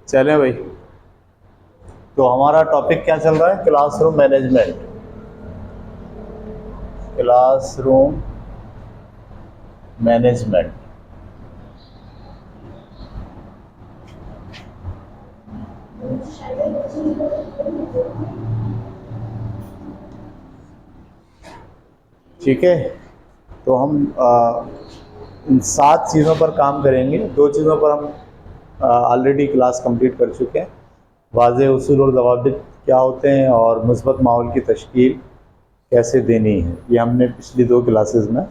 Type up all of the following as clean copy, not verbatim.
चलें भाई, तो हमारा टॉपिक क्या चल रहा है? Classroom management. Classroom management. ठीक है, तो हम इन 7 चीज़ों पर काम करेंगे। 2 चीज़ों पर हम ऑलरेडी क्लास कंप्लीट कर चुके हैं। वाज़ेह उसूल और ज़वाबित क्या होते हैं और मुस्बत माहौल की तश्कील कैसे देनी है, ये हमने पिछली 2 क्लासेस में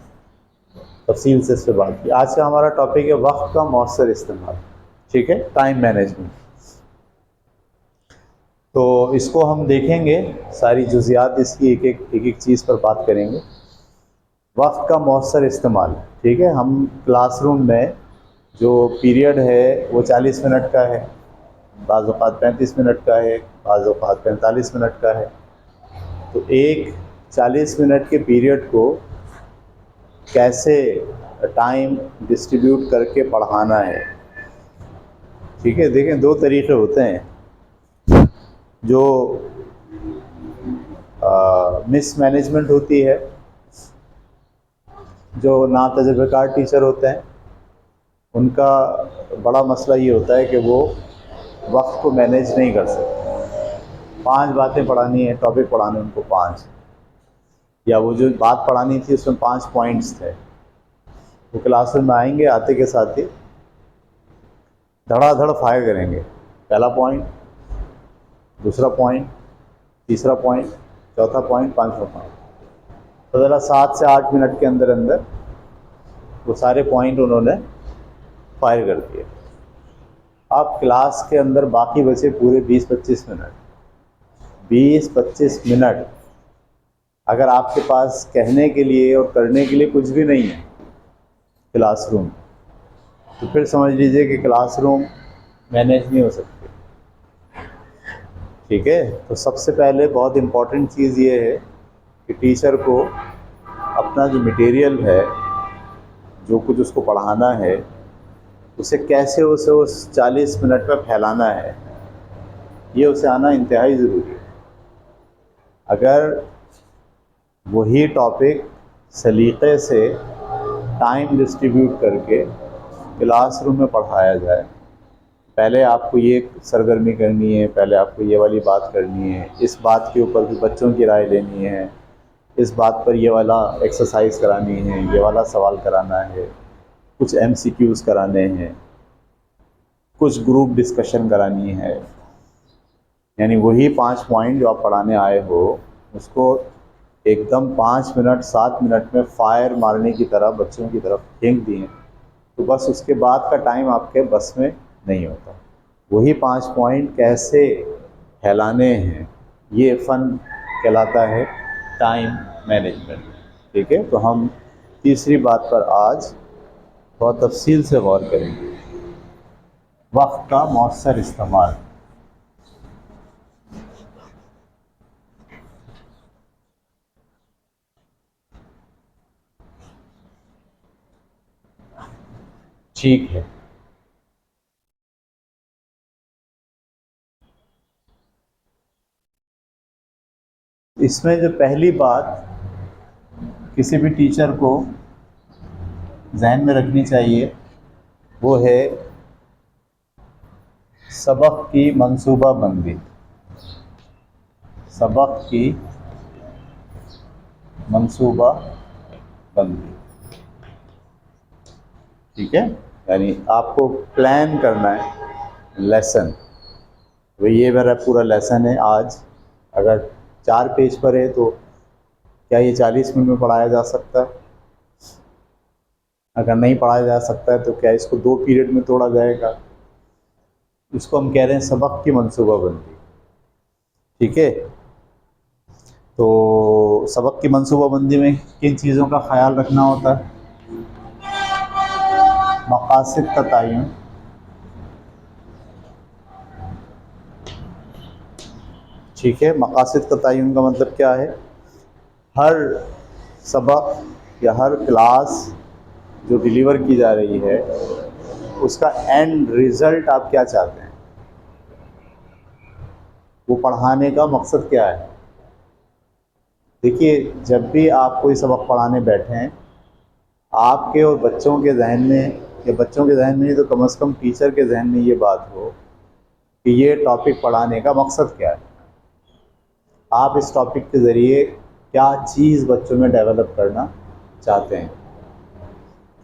तफसील से इस पर बात की। आज का हमारा टॉपिक है वक्त का मौसर इस्तेमाल। ठीक है, टाइम मैनेजमेंट। तो इसको हम देखेंगे, सारी जुज़ियात इसकी एक एक चीज़ पर बात करेंगे। वक्त का मौसर इस्तेमाल। ठीक है, हम क्लासरूम में जो पीरियड है वो 40 मिनट का है, बाज़ औक़ात 35 मिनट का है, बाज़ औक़ात 45 मिनट का है। तो एक 40 मिनट के पीरियड को कैसे टाइम डिस्ट्रीब्यूट करके पढ़ाना है। ठीक है, देखें 2 तरीक़े होते हैं। जो मिस मैनेजमेंट होती है, जो नातजुर्बेकार टीचर होते हैं, उनका बड़ा मसला ये होता है कि वो वक्त को मैनेज नहीं कर सकते। 5 बातें पढ़ानी है, टॉपिक पढ़ाने उनको 5, या वो जो बात पढ़ानी थी उसमें 5 पॉइंट्स थे। वो क्लासरूम में आएंगे, आते के साथ ही धड़ाधड़ फायर करेंगे। पहला पॉइंट, दूसरा पॉइंट, तीसरा पॉइंट, चौथा पॉइंट, 5वां पॉइंट। तो ज़रा 7 से 8 मिनट के अंदर अंदर वो सारे पॉइंट उन्होंने फायर कर दिए। आप क्लास के अंदर बाकी बचे पूरे 20-25 मिनट, 20-25 मिनट अगर आपके पास कहने के लिए और करने के लिए कुछ भी नहीं है क्लासरूम, तो फिर समझ लीजिए कि क्लासरूम मैनेज नहीं हो सकती। ठीक है, तो सबसे पहले बहुत इम्पॉर्टेंट चीज़ ये है कि टीचर को अपना जो मटेरियल है, जो कुछ उसको पढ़ाना है, उसे कैसे उसे उस 40 मिनट में फैलाना है, ये उसे आना इंतहाई ज़रूरी है। अगर वही टॉपिक सलीक़े से टाइम डिस्ट्रीब्यूट करके क्लासरूम में पढ़ाया जाए, पहले आपको ये सरगर्मी करनी है, पहले आपको ये वाली बात करनी है, इस बात के ऊपर भी बच्चों की राय लेनी है, इस बात पर ये वाला एक्सरसाइज करानी है, ये वाला सवाल कराना है, कुछ MCQs कराने हैं, कुछ ग्रुप डिस्कशन करानी है। यानी वही 5 पॉइंट जो आप पढ़ाने आए हो, उसको एकदम 5 मिनट 7 मिनट में फायर मारने की तरह बच्चों की तरफ फेंक दिए, तो बस उसके बाद का टाइम आपके बस में नहीं होता। वही 5 पॉइंट कैसे फैलाने हैं, ये फ़न कहलाता है टाइम मैनेजमेंट। ठीक है, तो हम तीसरी बात पर आज बहुत तफसील से गौर करेंगे, वक्त का मौसर इस्तेमाल। ठीक है, इसमें जो पहली बात किसी भी टीचर को जहन में रखनी चाहिए वो है सबक की मंसूबाबंदी। सबक की मंसूबाबंदी। ठीक है, यानी आपको प्लान करना है लेसन। तो ये मेरा पूरा लेसन है आज। अगर 4 पेज पर है तो क्या ये 40 मिनट में पढ़ाया जा सकता है? अगर नहीं पढ़ाया जा सकता है तो क्या इसको 2 पीरियड में तोड़ा जाएगा? इसको हम कह रहे हैं सबक की मंसूबाबंदी। ठीक है, तो सबक की मंसूबाबंदी में किन चीज़ों का ख्याल रखना होता है? मकासद का तयन, ठीक है, मकासद का तयन का मतलब क्या है? हर सबक या हर क्लास जो डिलीवर की जा रही है, उसका एंड रिज़ल्ट आप क्या चाहते हैं, वो पढ़ाने का मकसद क्या है। देखिए, जब भी आप कोई सबक पढ़ाने बैठें, आपके और बच्चों के जहन में, या बच्चों के जहन में नहीं तो कम से कम टीचर के जहन में ये बात हो कि ये टॉपिक पढ़ाने का मकसद क्या है, आप इस टॉपिक के ज़रिए क्या चीज़ बच्चों में डेवलप करना चाहते हैं।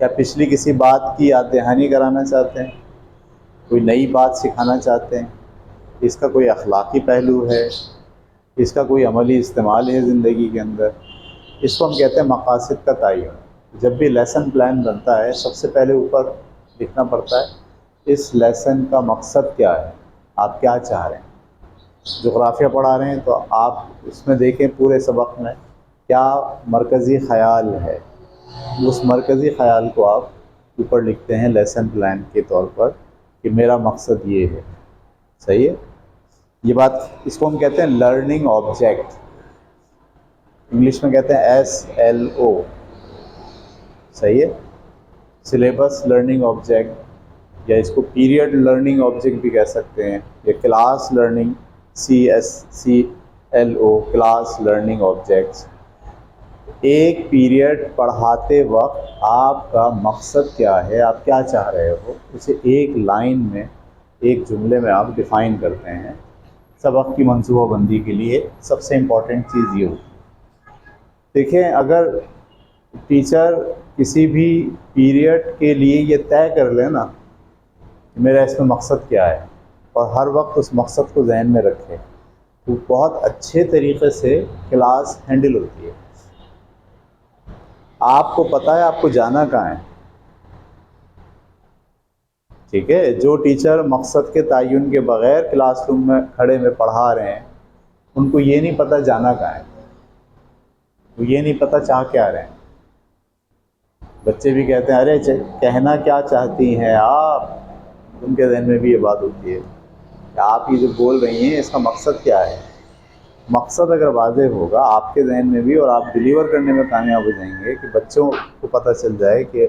क्या पिछली किसी बात की याद दहानी कराना चाहते हैं, कोई नई बात सिखाना चाहते हैं, इसका कोई अखलाक़ी पहलू है, इसका कोई अमली इस्तेमाल है ज़िंदगी के अंदर। इसको हम कहते हैं मकासद का तयन। जब भी लेसन प्लान बनता है, सबसे पहले ऊपर लिखना पड़ता है इस लेसन का मकसद क्या है, आप क्या चाह रहे हैं। जोग्राफ़िया पढ़ा रहे हैं तो आप उसमें देखें पूरे सबक में क्या मरकज़ी ख़याल है, उस मरकज़ी ख़याल को आप ऊपर लिखते हैं लेसन प्लान के तौर पर कि मेरा मकसद ये है। सही है, ये बात, इसको हम कहते हैं लर्निंग ऑब्जेक्ट, इंग्लिश में कहते हैं SLO। सही है, सिलेबस लर्निंग ऑब्जेक्ट, या इसको पीरियड लर्निंग ऑब्जेक्ट भी कह सकते हैं, या class learning CLO, class learning objects. एक पीरियड पढ़ाते वक्त आपका मकसद क्या है, आप क्या चाह रहे हो, उसे एक लाइन में, एक जुमले में आप डिफ़ाइन करते हैं। सबक की मंसूबाबंदी के लिए सबसे इम्पॉर्टेंट चीज़ ये होती है। देखें, अगर टीचर किसी भी पीरियड के लिए ये तय कर ले ना कि मेरा इसमें मकसद क्या है, और हर वक्त उस मकसद को जहन में रखे, तो बहुत अच्छे तरीक़े से क्लास हैंडल होती है। आपको पता है आपको जाना कहाँ है। ठीक है, जो टीचर मकसद के तयन के बग़ैर क्लासरूम में खड़े में पढ़ा रहे हैं, उनको ये नहीं पता जाना कहाँ है, वो ये नहीं पता चाह क्या रहे हैं। बच्चे भी कहते हैं अरे कहना क्या चाहती हैं आप, उनके जहन में भी ये बात होती है कि आप ये जो बोल रही हैं इसका मकसद क्या है। मकसद अगर वाज़ेह होगा आपके जहन में भी, और आप डिलीवर करने में कामयाब हो जाएंगे कि बच्चों को पता चल जाए कि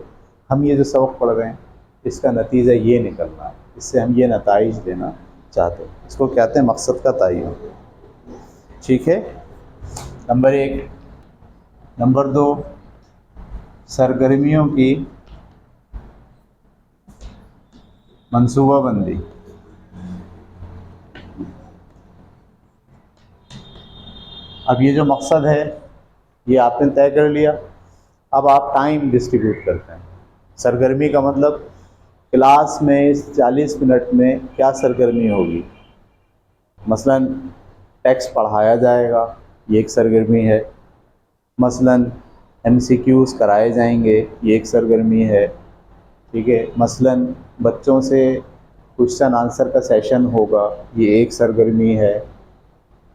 हम ये जो सबक पढ़ रहे हैं इसका नतीजा ये निकलना है, इससे हम ये नताइज लेना चाहते हैं। इसको कहते हैं मकसद का तयन। ठीक है, नंबर 1। नंबर 2, सरगर्मियों की मंसूबाबंदी। अब ये जो मकसद है ये आपने तय कर लिया, अब आप टाइम डिस्ट्रीब्यूट करते हैं। सरगर्मी का मतलब क्लास में इस 40 मिनट में क्या सरगर्मी होगी। मसलन टेक्स्ट पढ़ाया जाएगा, ये एक सरगर्मी है। मसलन MCQs कराए जाएंगे, ये एक सरगर्मी है। ठीक है, मसलन बच्चों से क्वेश्चन आंसर का सेशन होगा, ये एक सरगर्मी है।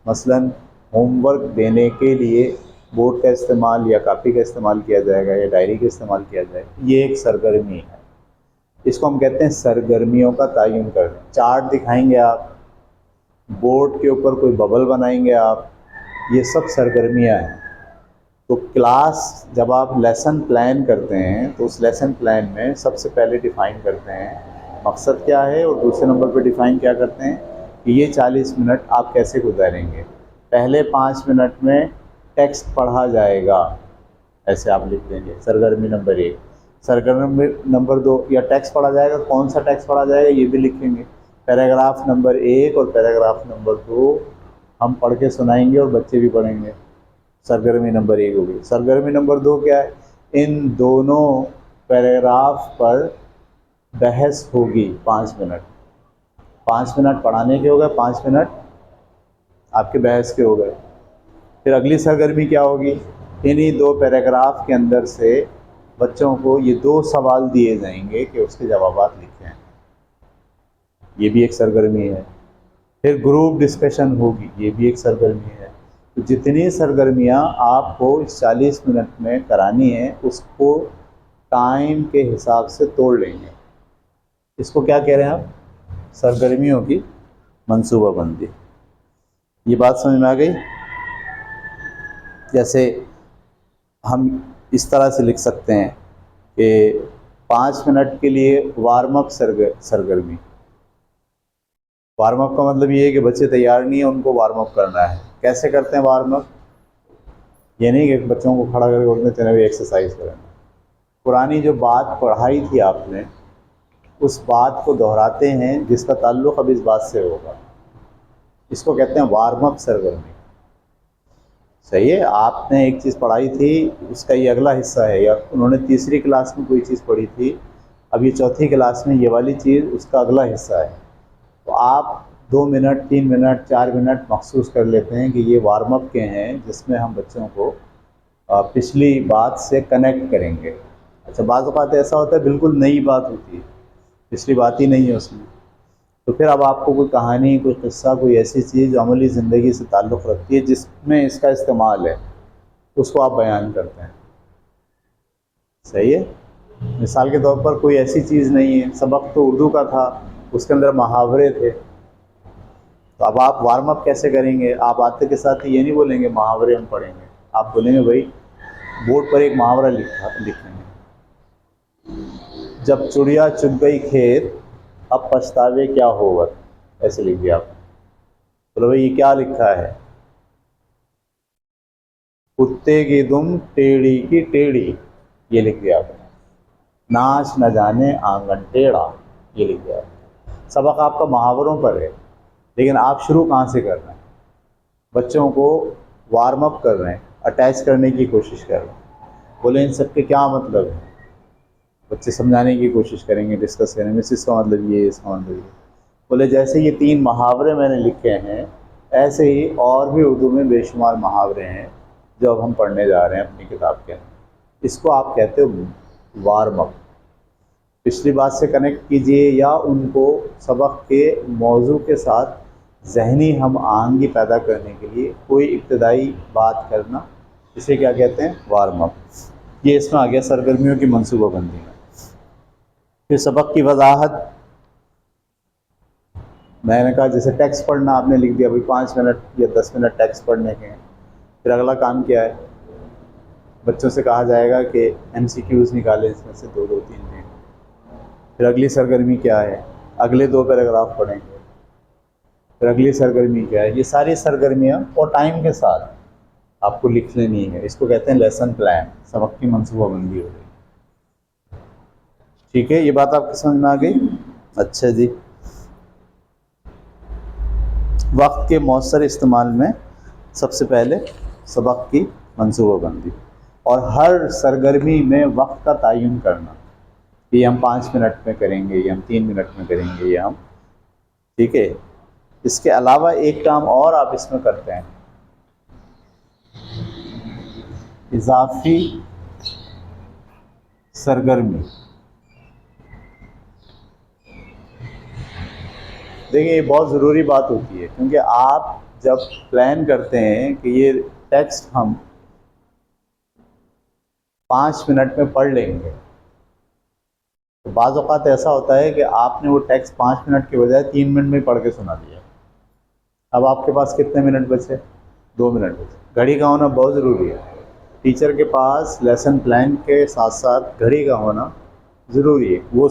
मसलन होमवर्क देने के लिए बोर्ड का इस्तेमाल या कापी का इस्तेमाल किया जाएगा या डायरी का इस्तेमाल किया जाएगा, ये एक सरगर्मी है। इसको हम कहते हैं सरगर्मियों का तयन करना। चार्ट दिखाएंगे आप, बोर्ड के ऊपर कोई बबल बनाएंगे आप, ये सब सरगर्मियां हैं। तो क्लास जब आप लेसन प्लान करते हैं तो उस लेसन प्लान में सबसे पहले डिफ़ाइन करते हैं मकसद क्या है, और दूसरे नंबर पर डिफ़ाइन क्या करते हैं कि ये 40 मिनट आप कैसे गुजारेंगे। पहले 5 मिनट में टेक्स्ट पढ़ा जाएगा, ऐसे आप लिख देंगे सरगर्मी नंबर 1। सरगर्मी नंबर 2, या टेक्स्ट पढ़ा जाएगा, कौन सा टेक्स्ट पढ़ा जाएगा ये भी लिखेंगे। पैराग्राफ नंबर 1 और पैराग्राफ नंबर 2 हम पढ़ के सुनाएंगे और बच्चे भी पढ़ेंगे। सरगर्मी नंबर 1 होगी। सरगर्मी नंबर 2 क्या है, इन दोनों पैराग्राफ पर बहस होगी 5 मिनट। 5 मिनट पढ़ाने के हो गए, 5 मिनट आपके बहस के हो गए। फिर अगली सरगर्मी क्या होगी, इन्हीं 2 पैराग्राफ के अंदर से बच्चों को ये 2 सवाल दिए जाएंगे कि उसके जवाबात लिखें, ये भी एक सरगर्मी है। फिर ग्रुप डिस्कशन होगी, ये भी एक सरगर्मी है। तो जितनी सरगर्मियाँ आपको इस 40 मिनट में करानी है उसको टाइम के हिसाब से तोड़ लेंगे। इसको क्या कह रहे हैं आप, सरगर्मियों की मंसूबाबंदी। ये बात समझ में आ गई। जैसे हम इस तरह से लिख सकते हैं कि 5 मिनट के लिए वार्म अप सरगर्मी। वार्म अप का मतलब ये है कि बच्चे तैयार नहीं है, उनको वार्म अप करना है। कैसे करते हैं वार्म अप? ये नहीं कि बच्चों को खड़ा करके बोलते चले भी एक्सरसाइज करें। पुरानी जो बात पढ़ाई थी आपने, उस बात को दोहराते हैं जिसका ताल्लुक़ अब इस बात से होगा। इसको कहते हैं वार्म अप सरगर्मी। सही है, आपने एक चीज़ पढ़ाई थी, उसका ये अगला हिस्सा है, या उन्होंने तीसरी क्लास में कोई चीज़ पढ़ी थी, अब ये चौथी क्लास में ये वाली चीज़ उसका अगला हिस्सा है। तो आप 2 मिनट, 3 मिनट, 4 मिनट मखसूस कर लेते हैं कि ये वार्म अप के हैं, जिसमें हम बच्चों को पिछली बात से कनेक्ट करेंगे। अच्छा, बात औक़ात ऐसा होता है बिल्कुल नई बात होती है, पिछली बात ही नहीं है उसमें, तो फिर अब आपको कोई कहानी, कोई क़िस्सा, कोई ऐसी चीज़ जो अमली ज़िंदगी से ताल्लुक़ रखती है, जिसमें इसका इस्तेमाल है, उसको आप बयान करते हैं। सही है। मिसाल के तौर पर कोई ऐसी चीज़ नहीं है, सबक तो उर्दू का था, उसके अंदर मुहावरे थे, तो अब आप वार्म अप कैसे करेंगे? आप आते के साथ ये नहीं बोलेंगे मुहावरे हम पढ़ेंगे, आप बोलेंगे भाई बोर्ड पर एक मुहावरा लिखेंगे, जब चिड़िया चुग गई खेत, अब पछतावे क्या होवत, ऐसे लिख दिया आप। बोलो भाई ये क्या लिखा है? कुत्ते की दुम टेढ़ी की टेढ़ी, ये लिख दिया आपने। नाच न जाने आंगन टेढ़ा, ये लिख दिया आपने। सबक आपका मुहावरों पर है, लेकिन आप शुरू कहाँ से कर रहे हैं? बच्चों को वार्म अप कर रहे हैं, अटैच करने की कोशिश कर रहे हैं। बोले इन सब के क्या मतलब है? बच्चे समझाने की कोशिश करेंगे, डिस्कस करेंगे, इसका मतलब ये, इसका मतलब ये। बोले जैसे ये 3 मुहावरे मैंने लिखे हैं, ऐसे ही और भी उर्दू में बेशुमार मुहावरे हैं जो अब हम पढ़ने जा रहे हैं अपनी किताब के अंदर। इसको आप कहते हो वार्म अप। पिछली बात से कनेक्ट कीजिए, या उनको सबक के मौजू के साथ ज़हनी हम आहंगी पैदा करने के लिए कोई इब्तदाई बात करना, इसे क्या कहते हैं? Warm up. ये इसमें आ गया सरगर्मियों की मनसूबाबंदी में। फिर सबक की वजाहत, मैंने कहा जैसे टेक्स्ट पढ़ना आपने लिख दिया, भाई 5 मिनट या 10 मिनट टेक्स्ट पढ़ने के हैं। फिर अगला काम क्या है? बच्चों से कहा जाएगा कि MCQs निकालें, इसमें से 2-2, 3-3। फिर अगली सरगर्मी क्या है? अगले 2 पैराग्राफ पढ़ेंगे। फिर अगली सरगर्मी क्या है? ये सारी सरगर्मियाँ और टाइम के साथ आपको लिख लेनी है। इसको कहते हैं लेसन प्लान, सबक की मनसूबाबंदी हो गई। ठीक है, ये बात आपको समझ में आ गई? अच्छा जी। वक्त के मौसर इस्तेमाल में सबसे पहले सबक की मनसूबाबंदी, और हर सरगर्मी में वक्त का तयन करना, ये हम 5 मिनट में करेंगे, ये हम 3 मिनट में करेंगे, ये हम, ठीक है। इसके अलावा एक काम और आप इसमें करते हैं, इजाफी सरगर्मी। देखिए ये बहुत ज़रूरी बात होती है, क्योंकि आप जब प्लान करते हैं कि ये टेक्स्ट हम 5 मिनट में पढ़ लेंगे, तो बाज़ औक़ात ऐसा होता है कि आपने वो टेक्स्ट 5 मिनट के बजाय 3 मिनट में पढ़ के सुना दिया। अब आपके पास कितने मिनट बचे? 2 मिनट बचे। घड़ी का होना बहुत ज़रूरी है। टीचर के पास लेसन प्लान के साथ साथ घड़ी का होना ज़रूरी है, वो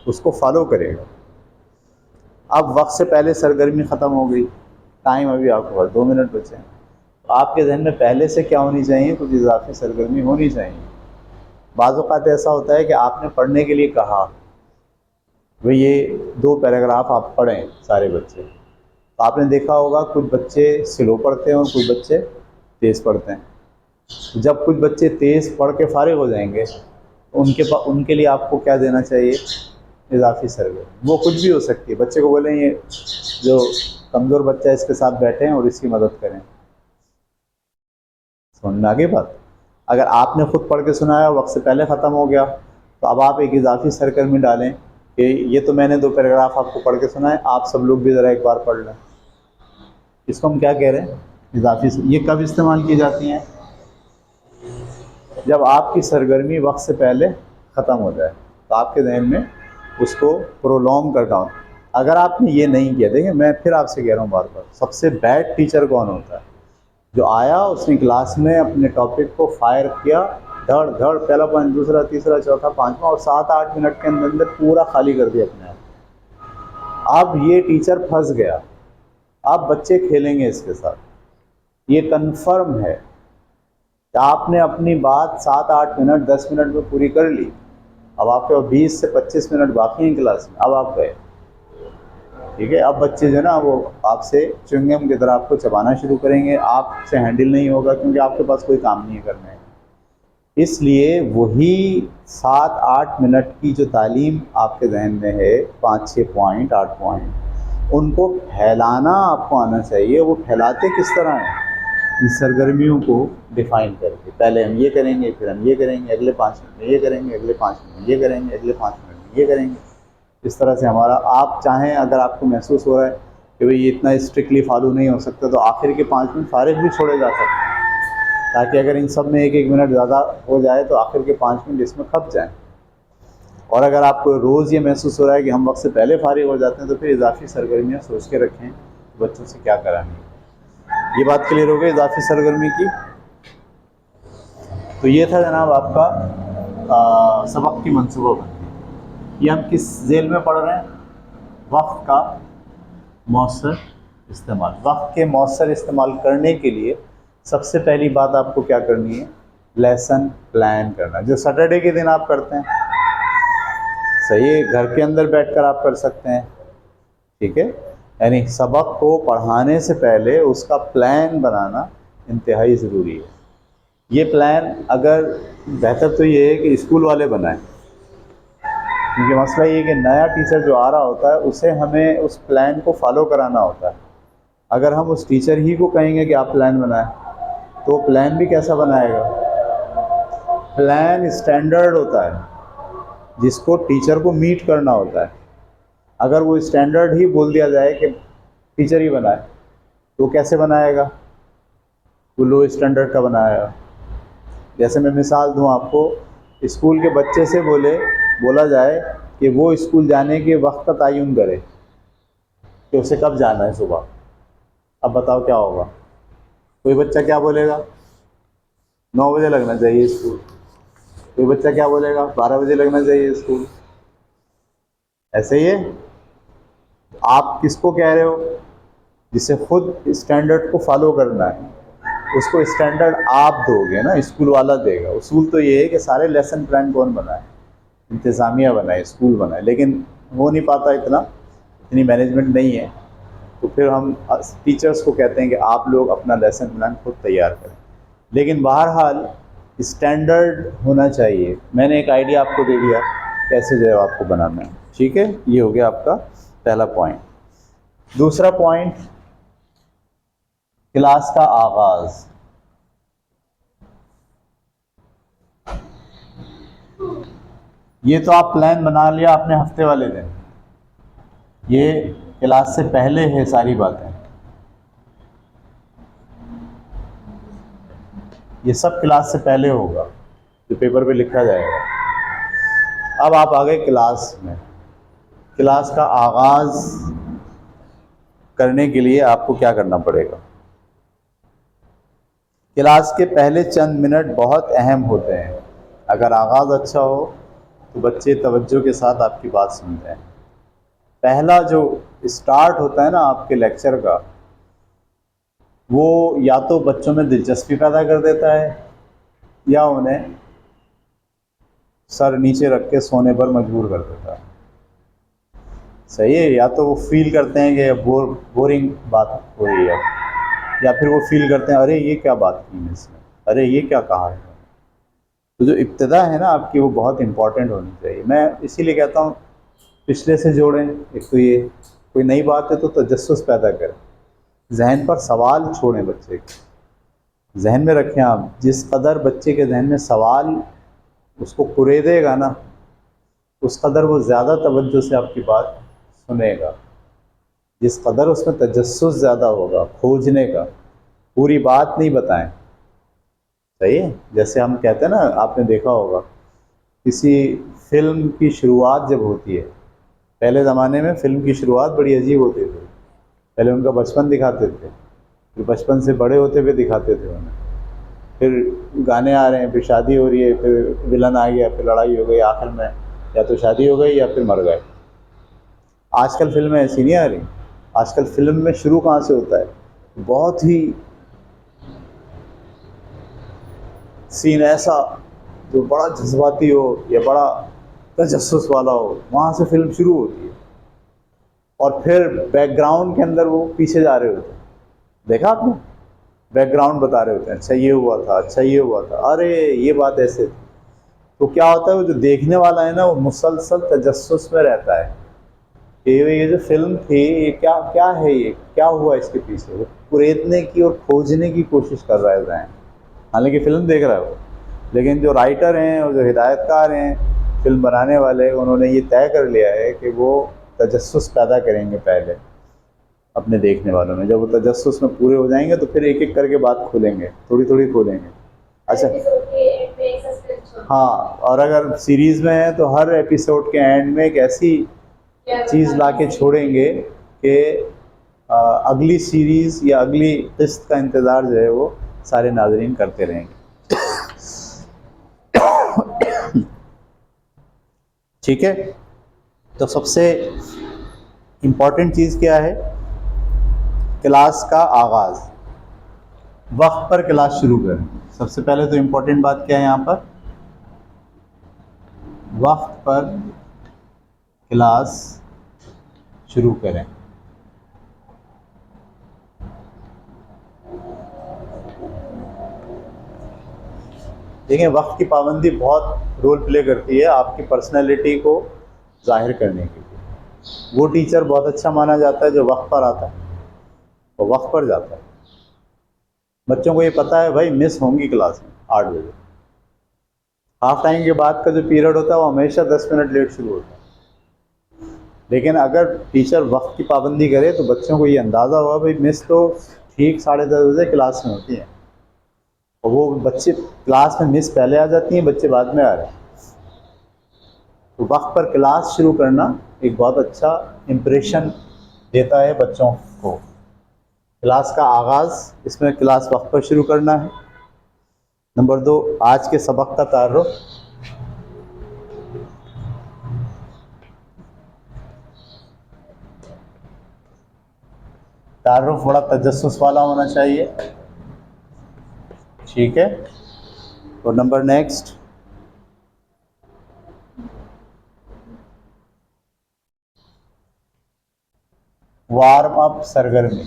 उसको फॉलो करेगा। अब वक्त से पहले सरगर्मी ख़त्म हो गई, टाइम अभी आपके पास 2 मिनट बचे हैं, तो आपके जहन में पहले से क्या होनी चाहिए? कुछ इजाफी सरगर्मी होनी चाहिए। बाज़ औक़ात ऐसा होता है कि आपने पढ़ने के लिए कहा, भाई ये 2 पैराग्राफ आप पढ़ें सारे बच्चे, तो आपने देखा होगा कुछ बच्चे स्लो पढ़ते हैं और कुछ बच्चे तेज़ पढ़ते हैं। जब कुछ बच्चे तेज़ पढ़ के फारिग हो जाएंगे, तो उनके लिए आपको क्या देना चाहिए? इजाफी सरगर्मी। वो कुछ भी हो सकती है। बच्चे को बोलें ये जो कमज़ोर बच्चा है इसके साथ बैठें और इसकी मदद करें। समझ में आ गई बात? अगर आपने ख़ुद पढ़ के सुनाया, वक्त से पहले ख़त्म हो गया, तो अब आप एक इजाफी सरगर्मी डालें कि ये तो मैंने 2 पैराग्राफ आपको पढ़ के सुनाए, आप सब लोग भी ज़रा एक बार पढ़ लें। इसको हम क्या कह रहे हैं? इजाफी। ये कब इस्तेमाल की जाती हैं? जब आपकी सरगर्मी वक्त से पहले ख़त्म हो जाए, तो आपके जहन में उसको प्रोलॉन्ग करना हो। अगर आपने ये नहीं किया, देखिए मैं फिर आपसे कह रहा हूँ बार बार, सबसे बैड टीचर कौन होता है? जो आया, उसने क्लास में अपने टॉपिक को फायर किया, धड़ धड़, पहला पॉइंट, दूसरा, तीसरा, चौथा, पांचवा, और 7-8 मिनट के अंदर अंदर पूरा खाली कर दिया अपने आप। अब ये टीचर फंस गया, अब बच्चे खेलेंगे इसके साथ, ये कन्फर्म है। आपने अपनी बात 7-8 मिनट 10 मिनट में पूरी कर ली, अब आपके 20 से 25 मिनट बाकी हैं क्लास में, अब आप गए, ठीक है। अब बच्चे जो ना वो आपसे च्युइंगम की तरह आपको चबाना शुरू करेंगे, आपसे हैंडल नहीं होगा क्योंकि आपके पास कोई काम नहीं है करने। इसलिए वही 7-8 मिनट की जो तालीम आपके जहन में है, 5-6 पॉइंट 8 पॉइंट, उनको फैलाना आपको आना चाहिए। वो फैलाते किस तरह हैं? इन सरगर्मियों को डिफ़ाइन करके, पहले हम ये करेंगे, फिर हम ये करेंगे, अगले 5 मिनट में ये करेंगे, अगले 5 मिनट में ये करेंगे, अगले 5 मिनट में ये करेंगे। इस तरह से हमारा, आप चाहें अगर आपको महसूस हो रहा है कि भाई ये इतना स्ट्रिक्टली फॉलो नहीं हो सकता, तो आखिर के 5 मिनट फारिग भी छोड़े जा सकते हैं, ताकि अगर इन सब में 1-1 मिनट ज़्यादा हो जाए तो आखिर के 5 मिनट इसमें खप जाएँ। और अगर आपको रोज़ ये महसूस हो रहा है कि हम वक्त से पहले फारिग हो जाते हैं, तो फिर इजाफी सरगर्मियाँ सोच के रखें बच्चों से क्या करानी है। ये बात क्लियर हो गई इजाफी सरगर्मी की। तो ये था जनाब आपका सबक की मनसूबाबंदी। ये हम किस झेल में पढ़ रहे हैं? वक्त का मौसर इस्तेमाल। वक्त के मौसर इस्तेमाल करने के लिए सबसे पहली बात आपको क्या करनी है? लेसन प्लान करना, जो सैटरडे के दिन आप करते हैं। सही है, घर के अंदर बैठकर आप कर सकते हैं, ठीक है। यानी सबक को पढ़ाने से पहले उसका प्लान बनाना इंतहाई ज़रूरी है। ये प्लान अगर बेहतर तो ये है कि स्कूल वाले बनाएं, क्योंकि मसला ये है कि नया टीचर जो आ रहा होता है उसे हमें उस प्लान को फॉलो कराना होता है। अगर हम उस टीचर ही को कहेंगे कि आप प्लान बनाएं, तो प्लान भी कैसा बनाएगा? प्लान स्टैंडर्ड होता है जिसको टीचर को मीट करना होता है। अगर वो स्टैंडर्ड ही बोल दिया जाए कि टीचर ही बनाए, तो कैसे बनाएगा? वो लो स्टैंडर्ड का बनाएगा। जैसे मैं मिसाल दूं आपको, स्कूल के बच्चे से बोला जाए कि वो स्कूल जाने के वक्त का तयन करे कि उसे कब जाना है सुबह। अब बताओ क्या होगा? कोई बच्चा क्या बोलेगा? 9 बजे लगना चाहिए स्कूल। कोई बच्चा क्या बोलेगा? 12 बजे लगना चाहिए स्कूल। ऐसे ही है। आप किसको कह रहे हो? जिसे खुद स्टैंडर्ड को फॉलो करना है, उसको स्टैंडर्ड आप दोगे ना, स्कूल वाला देगा। उसूल तो ये है कि सारे लेसन प्लान कौन बनाए? इंतज़ामिया बनाए, स्कूल बनाए, लेकिन हो नहीं पाता, इतनी मैनेजमेंट नहीं है। तो फिर हम टीचर्स को कहते हैं कि आप लोग अपना लेसन प्लान खुद तैयार करें। लेकिन बहरहाल स्टैंडर्ड होना चाहिए। मैंने एक आइडिया आपको दे दिया कैसे जो है आपको बनाना है, ठीक है। ये हो गया आपका पहला पॉइंट। दूसरा पॉइंट, क्लास का आगाज़। ये तो आप प्लान बना लिया आपने हफ्ते वाले दिन, ये क्लास से पहले है सारी बातें। ये सब क्लास से पहले होगा, जो पेपर पे लिखा जाएगा। अब आप आ गए क्लास में। क्लास का आगाज़ करने के लिए आपको क्या करना पड़ेगा? क्लास के पहले चंद मिनट बहुत अहम होते हैं। अगर आगाज़ अच्छा हो तो बच्चे तवज्जो के साथ आपकी बात सुनते हैं। पहला जो स्टार्ट होता है ना आपके लेक्चर का, वो या तो बच्चों में दिलचस्पी पैदा कर देता है या उन्हें सर नीचे रख के सोने पर मजबूर कर देता है। सही है। या तो वो फील करते हैं कि बोरिंग बात हो रही है, या फिर वो फील करते हैं अरे ये क्या बात की इसने, अरे ये क्या कहा है। तो जो इब्तिदा है ना आपकी, वो बहुत इम्पॉर्टेंट होनी चाहिए। मैं इसीलिए कहता हूँ पिछले से जोड़ें। एक तो ये कोई नई बात है तो तजस्सुस पैदा करें, जहन पर सवाल छोड़ें। बच्चे के जहन में रखें आप, जिस कदर बच्चे के जहन में सवाल उसको कुरेदेगा ना, उस कदर वो ज़्यादा तवज्जो से आपकी बात सुनेगा। जिस कदर उसमें तजस्सुस ज़्यादा होगा खोजने का, पूरी बात नहीं बताएं। सही है। जैसे हम कहते हैं ना, आपने देखा होगा किसी फिल्म की शुरुआत जब होती है, पहले ज़माने में फ़िल्म की शुरुआत बड़ी अजीब होती थी। पहले उनका बचपन दिखाते थे, फिर बचपन से बड़े होते हुए दिखाते थे उन्हें, फिर गाने आ रहे हैं, फिर शादी हो रही है, फिर विलन आ गया, फिर लड़ाई हो गई, आखिर में या तो शादी हो गई या फिर मर गए। आजकल फिल्में ऐसी नहीं आ रही। आजकल फिल्म में शुरू कहाँ से होता है, बहुत ही सीन ऐसा जो बड़ा जज्बाती हो या बड़ा तजस्सुस वाला हो, वहाँ से फिल्म शुरू होती है और फिर बैकग्राउंड के अंदर वो पीछे जा रहे होते हैं। देखा आपने, बैकग्राउंड बता रहे होते हैं, अच्छा ये हुआ था, अच्छा ये हुआ था, अरे ये बात ऐसे थी। तो क्या होता है, वो जो देखने वाला है ना, वो मुसलसल तजस्सुस में रहता है कि ये जो फिल्म थी ये क्या क्या है, ये क्या हुआ इसके पीछे, वो कुरेदने की और खोजने की कोशिश कर रहे हैं। हालांकि फिल्म देख रहा है वो, लेकिन जो राइटर हैं और जो हिदायतकार हैं, फिल्म बनाने वाले, उन्होंने ये तय कर लिया है कि वो तजस्सुस पैदा करेंगे पहले अपने देखने वालों में। जब वो तजस्सुस में पूरे हो जाएंगे तो फिर एक एक करके बात खोलेंगे, थोड़ी थोड़ी खोलेंगे। अच्छा, हाँ, और अगर सीरीज़ में है तो हर एपिसोड के एंड में एक ऐसी चीज़ ला के छोड़ेंगे कि अगली सीरीज़ या अगली किस्त का इंतज़ार जो है वो सारे नाज़रीन करते रहेंगे। ठीक है, तो सबसे इम्पॉर्टेंट चीज़ क्या है, क्लास का आगाज़, वक्त पर क्लास शुरू करें। सबसे पहले तो इम्पॉर्टेंट बात क्या है यहाँ पर, वक्त पर क्लास शुरू करें। देखिए, वक्त की पाबंदी बहुत रोल प्ले करती है आपकी पर्सनैलिटी को जाहिर करने के लिए। वो टीचर बहुत अच्छा माना जाता है जो वक्त पर आता है और वक्त पर जाता है। बच्चों को ये पता है भाई मिस होंगी क्लास में 8 बजे, हाफ टाइम के बाद का जो पीरियड होता है वो हमेशा 10 मिनट लेट शुरू होता है। लेकिन अगर टीचर वक्त की पाबंदी करे तो बच्चों को ये अंदाज़ा हुआ भाई मिस तो ठीक 10:30 बजे क्लास में होती है, और वो बच्चे क्लास में मिस पहले आ जाती हैं, बच्चे बाद में आ रहे हैं। तो वक्त पर क्लास शुरू करना एक बहुत अच्छा इम्प्रेशन देता है बच्चों को। क्लास का आगाज़, इसमें क्लास वक्त पर शुरू करना है। नंबर 2, आज के सबक का तारुफ। तारुफ बड़ा तजस्सुस वाला होना चाहिए, ठीक है। और नंबर नेक्स्ट, वार्म अप सरगर्मी।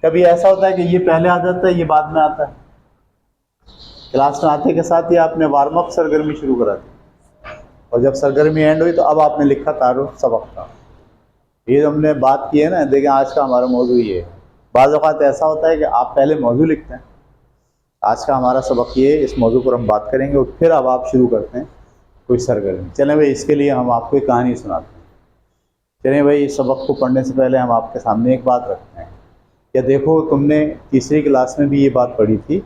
कभी ऐसा होता है कि ये पहले आ जाता है, ये बाद में आता है। क्लास में आते के साथ ही आपने वार्म अप सरगर्मी शुरू करा दी, और जब सरगर्मी एंड हुई तो अब आपने लिखा तारुफ सबक का। ये जो हमने बात की है ना, देखिए आज का हमारा मौजू ये है। बाज़ औक़ात ऐसा होता है कि आप पहले मौजू लिखते हैं, आज का हमारा सबक ये है, इस मौजू पर हम बात करेंगे, और फिर अब आप शुरू करते हैं कोई सरगर्मी। चलें भाई, इसके लिए हम आपको एक कहानी सुनाते हैं। चलें भाई, इस सबक को पढ़ने से पहले हम आपके सामने एक बात रखते हैं। या देखो, तुमने तीसरी क्लास में भी ये बात पढ़ी थी,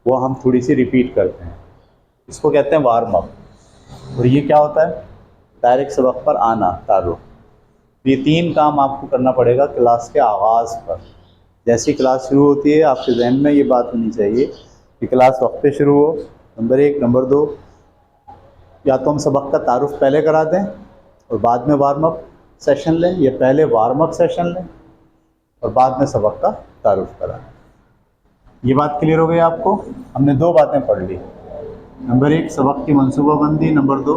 वो हम थोड़ी सी रिपीट करते हैं। इसको कहते हैं वार्म अप। और ये क्या होता है, डायरेक्ट सबक पर आना, तारुफ। ये 3 काम आपको करना पड़ेगा क्लास के आगाज़ पर। जैसी क्लास शुरू होती है आपके जहन में ये बात होनी चाहिए कि क्लास वक्त पे शुरू हो, नंबर 1। नंबर 2, या तो हम सबक का तारुफ पहले करा दें और बाद में वार्म अप सेशन लें, या पहले वार्म अप सेशन लें और बाद में सबक का तारुफ कराएं। ये बात क्लियर हो गई आपको। हमने 2 बातें पढ़ ली, नंबर 1 सबक की मनसूबाबंदी, नंबर 2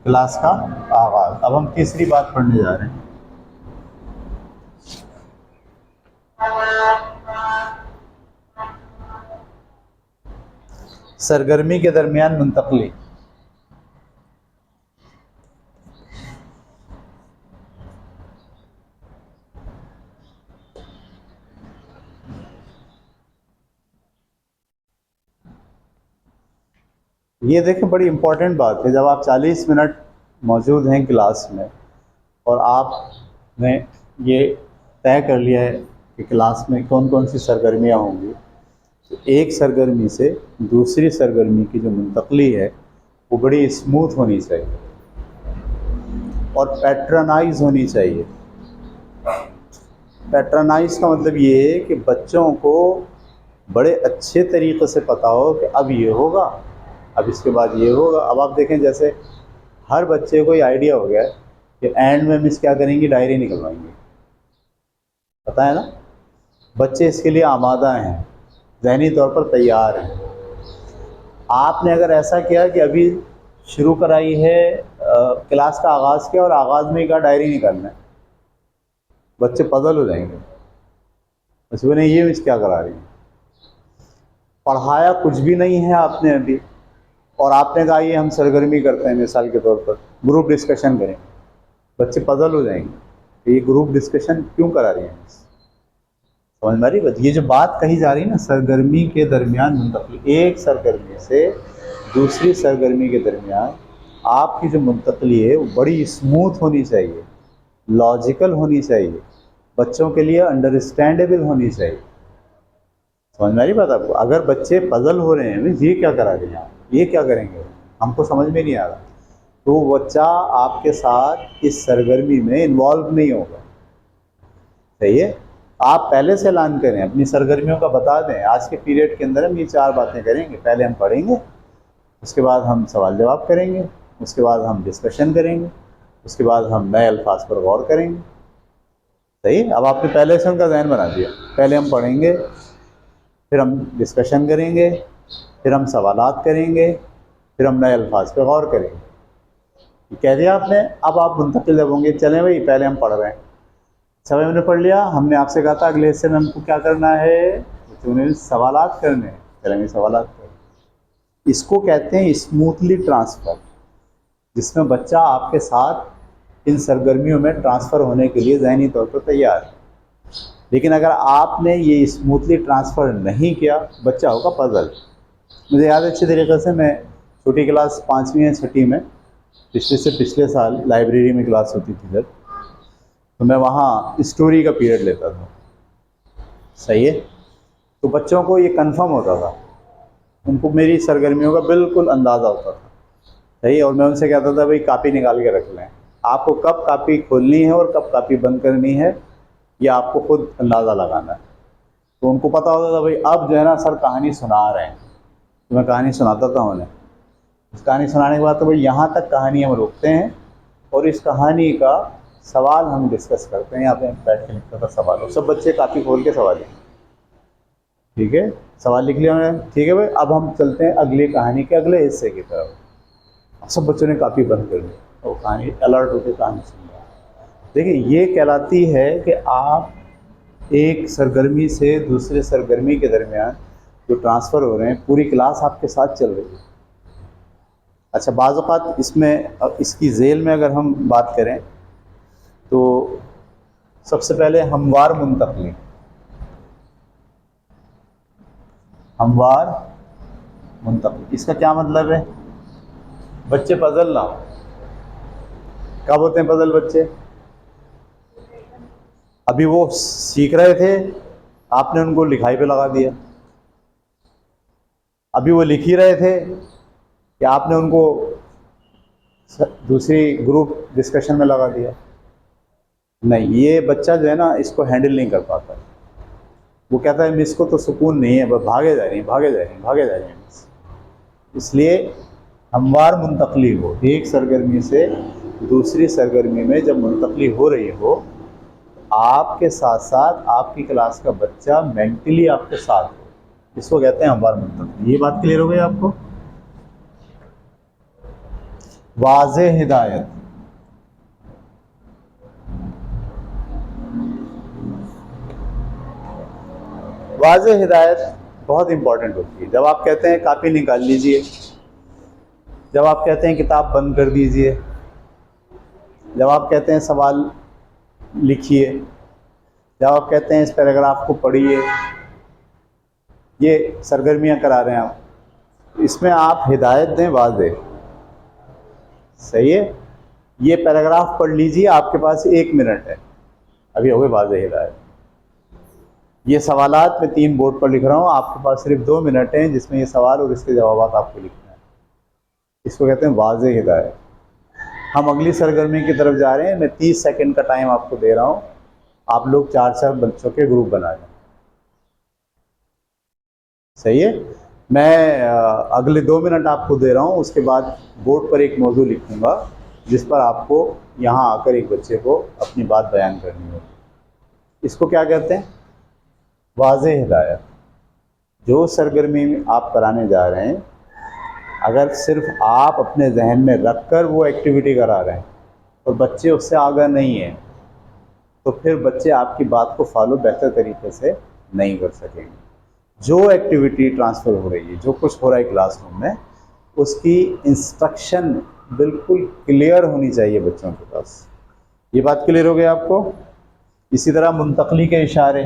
क्लास का आगाज़। अब हम तीसरी बात पढ़ने जा रहे हैं। सरगर्मी के दरमियान मुंतकली। ये देखें, बड़ी इम्पॉर्टेंट बात है। जब आप 40 मिनट मौजूद हैं क्लास में और आपने ये तय कर लिया है कि क्लास में कौन कौन सी सरगर्मियाँ होंगी, तो एक सरगर्मी से दूसरी सरगर्मी की जो मुंतकली है वो बड़ी स्मूथ होनी चाहिए और पैट्रनाइज होनी चाहिए। पैट्रनाइज का मतलब ये है कि बच्चों को बड़े अच्छे तरीक़े से पता हो कि अब ये होगा, अब इसके बाद ये होगा। अब आप देखें जैसे हर बच्चे को ये आइडिया हो गया है कि एंड में मिस क्या करेंगी, डायरी निकलवाएंगे, पता है ना। बच्चे इसके लिए आमादा हैं, ज़हनी तौर पर तैयार हैं। आपने अगर ऐसा किया कि अभी शुरू कराई है, क्लास का आगाज़ किया और आगाज़ में ही कहा डायरी निकालना है, बच्चे पजल हो जाएंगे, बस वो नहीं ये मिस क्या करा रही है। पढ़ाया कुछ भी नहीं है आपने अभी, और आपने कहा ये हम सरगर्मी करते हैं मिसाल के तौर पर ग्रुप डिस्कशन करें, बच्चे पजल हो जाएंगे, ये ग्रुप डिस्कशन क्यों करा रही है। समझ में आ रही बात। ये जो बात कही जा रही है ना, सरगर्मी के दरमियान मुंतकिल, एक सरगर्मी से दूसरी सरगर्मी के दरमियान आपकी जो मुंतकली है वो बड़ी स्मूथ होनी चाहिए, लॉजिकल होनी चाहिए, बच्चों के लिए अंडरस्टैंडेबल होनी चाहिए। समझ में आ रही बात आपको। अगर बच्चे पजल हो रहे हैं ये क्या करा रहे हैं, ये क्या करेंगे, हमको समझ में नहीं आ रहा, तो बच्चा आपके साथ इस सरगर्मी में इन्वॉल्व नहीं होगा। सही है। आप पहले से ऐलान करें, अपनी सरगर्मियों का बता दें, आज के पीरियड के अंदर हम ये 4 बातें करेंगे। पहले हम पढ़ेंगे, उसके बाद हम सवाल जवाब करेंगे, उसके बाद हम डिस्कशन करेंगे, उसके बाद हम नए अल्फाज पर गौर करेंगे। सही। अब आपने पहले से उनका ज़हन बना दिया, पहले हम पढ़ेंगे, फिर हम डिस्कशन करेंगे, फिर हम सवालात करेंगे, फिर हम नए अल्फाज पर गौर करेंगे। कह दिया आपने। अब आप मुंतकिल जब होंगे, चलें भाई पहले हम पढ़ रहे हैं, समय हमने पढ़ लिया, हमने आपसे कहा था अगले हिस्से में हमको क्या करना है, तो उन्हें सवालात करने हैं, चलेंगे सवालात करें। इसको कहते हैं स्मूथली ट्रांसफ़र, जिसमें बच्चा आपके साथ इन सरगर्मियों में ट्रांसफ़र होने के लिए ज़हनी तौर पर तैयार है। लेकिन अगर आपने ये स्मूथली ट्रांसफ़र नहीं किया, बच्चा होगा पजल। मुझे याद है अच्छी तरीक़े से, मैं छोटी क्लास 5वीं या 6ठी में पिछले साल लाइब्रेरी में क्लास होती थी जब, तो मैं वहाँ स्टोरी का पीरियड लेता था। सही है। तो बच्चों को ये कंफर्म होता था, उनको मेरी सरगर्मियों का बिल्कुल अंदाज़ा होता था। सही है। और मैं उनसे कहता था भाई कापी निकाल के रख लें, आपको कब कापी खोलनी है और कब कापी बंद करनी है ये आपको खुद अंदाज़ा लगाना है। तो उनको पता होता था भाई अब जो है ना सर कहानी सुना रहे हैं, तो मैं कहानी सुनाता था उन्हें। इस कहानी सुनाने के बाद तो भाई यहाँ तक कहानी हम रोकते हैं और इस कहानी का सवाल हम डिस्कस करते हैं। यहाँ पे बैठ के लिखता था सवाल, और सब बच्चे काफ़ी खोल के सवाल लिखें। ठीक है, सवाल लिख लिया मैंने, ठीक है भाई अब हम चलते हैं अगली कहानी के अगले हिस्से की तरफ। सब बच्चों ने काफ़ी बंद कर दी और कहानी अलर्ट होकर कहानी सुन रहा। देखिए ये कहलाती है कि आप एक सरगर्मी से दूसरे सरगर्मी के दरमियान जो ट्रांसफ़र हो रहे हैं, पूरी क्लास आपके साथ चल रही है। अच्छा, बाज़ औक़ात इसमें इसकी झेल में अगर हम बात करें तो सबसे पहले हमवार मुंतकली, हमवार मुंतकली, इसका क्या मतलब है, बच्चे पजल ना हो। कब होते हैं पजल बच्चे, अभी वो सीख रहे थे, आपने उनको लिखाई पे लगा दिया। अभी वो लिख ही रहे थे कि आपने उनको दूसरी ग्रुप डिस्कशन में लगा दिया। नहीं, ये बच्चा जो है ना इसको हैंडल नहीं कर पाता। वो कहता है मिस को तो सुकून नहीं है, बस भागे जा रही हैं, भागे जा रही हैं, भागे जा रही हैं मिस। इसलिए हमवार मुंतकली हो, एक सरगर्मी से दूसरी सरगर्मी में जब मुंतकली हो रही हो, आपके साथ साथ आपकी क्लास का बच्चा मेंटली आपके साथ हो, इसको कहते हैं हमवार मुंतकली। ये बात क्लियर हो गई आपको। वाज़े हिदायत, वाज़े हिदायत बहुत इंपॉर्टेंट होती है। जब आप कहते हैं कापी निकाल लीजिए, जब आप कहते हैं किताब बंद कर दीजिए, जब आप कहते हैं सवाल लिखिए, जब आप कहते हैं इस पैराग्राफ को पढ़िए, ये सरगर्मियाँ करा रहे हैं आप, इसमें आप हिदायत दें वाज़े। सही है। ये पैराग्राफ पढ़ लीजिए, आपके पास 1 मिनट है, अभी हो गए वाज़े हिदायत। ये सवालात मैं 3 बोर्ड पर लिख रहा हूँ, आपके पास सिर्फ 2 मिनट हैं जिसमें ये सवाल और इसके जवाब आपको लिखना है। इसको कहते हैं वाज़े हिदायत। हम अगली सरगर्मी की तरफ जा रहे हैं, मैं 30 सेकंड का टाइम आपको दे रहा हूँ, आप लोग 4-4 बच्चों के ग्रुप बना लें। सही है। मैं अगले 2 मिनट आपको दे रहा हूँ, उसके बाद बोर्ड पर एक मौजू लिखूँगा जिस पर आपको यहाँ आकर एक बच्चे को अपनी बात बयान करनी होगी। इसको क्या कहते हैं? वाज़ेह हिदायत। जो सरगर्मी आप कराने जा रहे हैं, अगर सिर्फ आप अपने जहन में रख कर वो एक्टिविटी करा रहे हैं और बच्चे उससे आगाह नहीं हैं, तो फिर बच्चे आपकी बात को फॉलो बेहतर तरीके से नहीं कर सकेंगे। जो एक्टिविटी ट्रांसफ़र हो रही है, जो कुछ हो रहा है क्लासरूम में, उसकी इंस्ट्रक्शन बिल्कुल क्लियर होनी चाहिए बच्चों के पास। ये बात क्लियर हो गई आपको? इसी तरह मुंतकली के इशारे,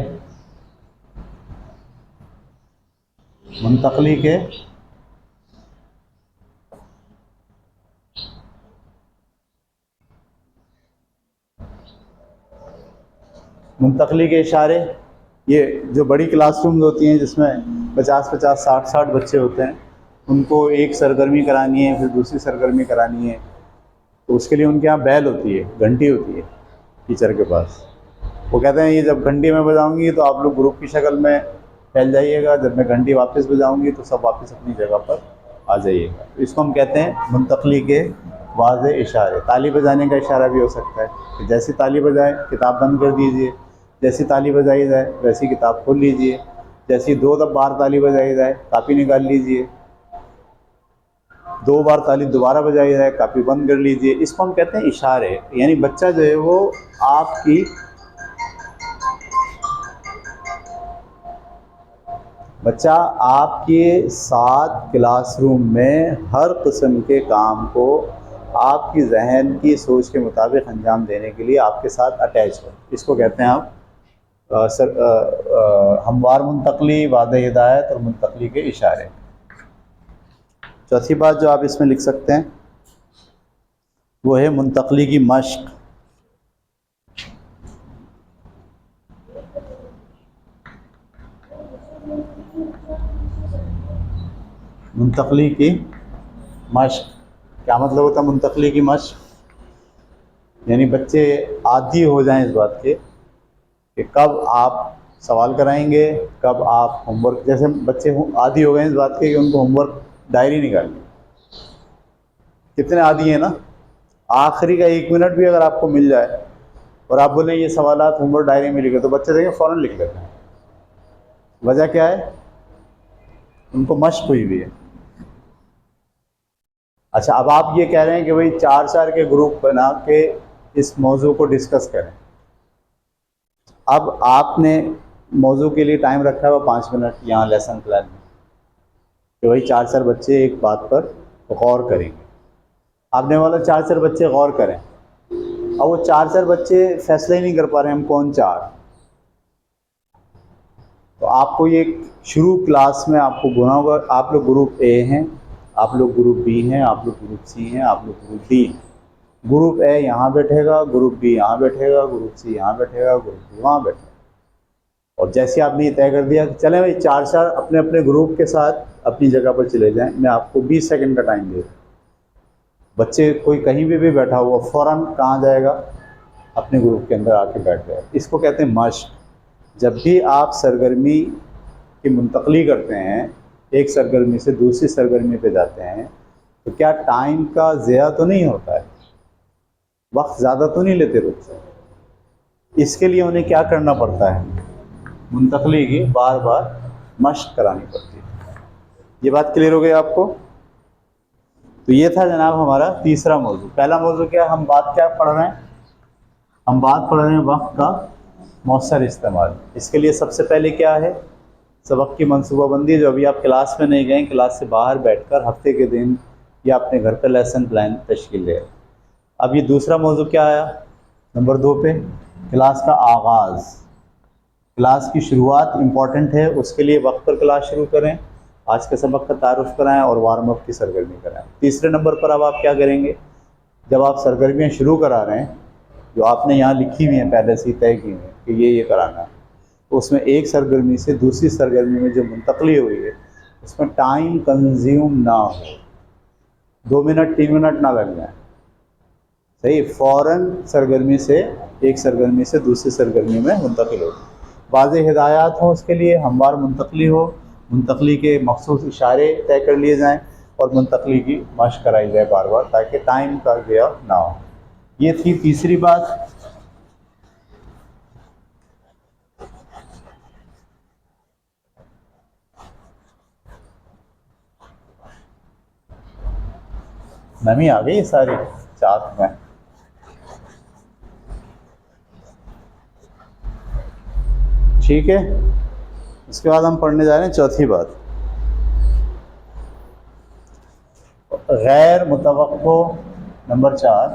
मुंतकली के इशारे, ये जो बड़ी क्लासरूम्स होती हैं जिसमें 50-50, 60-60 बच्चे होते हैं, उनको एक सरगर्मी करानी है, फिर दूसरी सरगर्मी करानी है, तो उसके लिए उनके यहाँ बैल होती है, घंटी होती है टीचर के पास। वो कहते हैं ये जब घंटी मैं बजाऊंगी तो आप लोग ग्रुप की शक्ल में फैल जाइएगा, जब मैं घंटी वापस बजाऊंगी तो सब वापस अपनी जगह पर आ जाइएगा। तो इसको हम कहते हैं मुंतकली के वाज़े इशारे। ताली बजाने का इशारा भी हो सकता है कि जैसी ताली बजाए किताब बंद कर दीजिए, जैसी ताली बजाई जाए वैसी किताब खोल लीजिए, जैसी 2 बार ताली बजाई जाए कापी निकाल लीजिए, 2 बार ताली दोबारा बजाई जाए कापी बंद कर लीजिए। इसको हम कहते हैं इशारे। यानी बच्चा जो है वो आपकी साथ क्लासरूम में हर किस्म के काम को आपकी जहन की सोच के मुताबिक अंजाम देने के लिए आपके साथ अटैच हो। इसको कहते हैं आप हमवार मुंतकली, वादे हिदायत और मुंतकली के इशारे। चौथी बात जो आप इसमें लिख सकते हैं वो है मुंतकली की मश्क। मुंतकली की मश्क क्या मतलब होता है? मुंतकली की मश्क यानी बच्चे आदी हो जाएं इस बात के कि कब आप सवाल कराएंगे, कब आप होमवर्क। जैसे बच्चे आदी हो गए इस बात के कि उनको होमवर्क डायरी निकालनी। कितने आदी हैं ना? आखिरी का 1 मिनट भी अगर आपको मिल जाए और आप बोलें ये सवालात होमवर्क डायरी में लिखे, तो बच्चे देखें फ़ौरन लिख लेते हैं। वजह क्या है? उनको मश्क हुई हुई है। अच्छा, अब आप ये कह रहे हैं कि भाई 4-4 के ग्रुप बना के इस मौजू को डिस्कस करें। अब आपने मौजू के लिए टाइम रखा है 5 मिनट यहाँ लेसन प्लान में कि भाई 4-4 बच्चे एक बात पर गौर करेंगे। आपने बोला 4-4 बच्चे गौर करें। अब वो 4-4 बच्चे फैसला ही नहीं कर पा रहे हैं हम कौन 4। तो आपको ये शुरू क्लास में आपको गुना होगा, आप लोग ग्रुप ए हैं, आप लोग ग्रुप बी हैं, आप लोग ग्रुप सी हैं, आप लोग ग्रुप डी। ग्रुप ए यहाँ बैठेगा, ग्रुप बी यहाँ बैठेगा, ग्रुप सी यहाँ बैठेगा, ग्रुप डी वहाँ बैठेगा। और जैसे आपने ये तय कर दिया कि चलें भाई 4-4 अपने अपने ग्रुप के साथ अपनी जगह पर चले जाएं, मैं आपको 20 सेकंड का टाइम दे दूँ। बच्चे कोई कहीं भी बैठा हुआ फ़ौरन कहाँ जाएगा? अपने ग्रुप के अंदर आके बैठ जाएगा। इसको कहते हैं मश्क। जब भी आप सरगर्मी की मुंतकली करते हैं, एक सरगर्मी से दूसरी सरगर्मी पे जाते हैं, तो क्या टाइम का ज़िया तो नहीं होता है? वक्त ज़्यादा तो नहीं लेते बच्चे? इसके लिए उन्हें क्या करना पड़ता है? मुंतकली की बार बार मश्क करानी पड़ती है। ये बात क्लियर हो गई आपको? तो ये था जनाब हमारा तीसरा मौजू। पहला मौजू क्या, हम बात क्या पढ़ रहे हैं? हम बात पढ़ रहे हैं वक्त का मौसर इस्तेमाल। इसके लिए सबसे पहले क्या है? सबक की मनसूबाबंदी। जो अभी आप क्लास में नहीं गए, क्लास से बाहर बैठकर हफ्ते के दिन या अपने घर पर लेसन प्लान तश्कील दे। अब ये दूसरा मौजू क्या आया नंबर 2 पे? क्लास का आगाज़। क्लास की शुरुआत इम्पॉर्टेंट है, उसके लिए वक्त पर क्लास शुरू करें, आज के सबक का तारुफ कराएं और वार्म अप की सरगर्मी कराएं। तीसरे नंबर पर अब आप क्या करेंगे? जब आप सरगर्मियाँ शुरू करा रहे हैं, जो आपने यहाँ लिखी हुई हैं पहले से ही तय की हुई हैं कि ये कराना है, तो उसमें एक सरगर्मी से दूसरी सरगर्मी में जो मुंतकली हुई है उसमें टाइम कंज्यूम ना हो, 2 मिनट 3 मिनट ना लग जाए। सही, फ़ौरन सरगर्मी से एक सरगर्मी से दूसरी सरगर्मी में मुंतकिल हो। वाज़ेह हिदायत हो उसके लिए, हमवार मुंतकली हो, मुंतकली के मखसूस इशारे तय कर लिए जाएँ और मुंतकली की मशक कराई जाए बार बार, ताकि टाइम का ज़िया ना हो। ये थी तीसरी बात। नमी आ गई सारी चाक में। ठीक है, उसके बाद हम पढ़ने जा रहे हैं चौथी बात, गैर मुतवक्को। नंबर 4,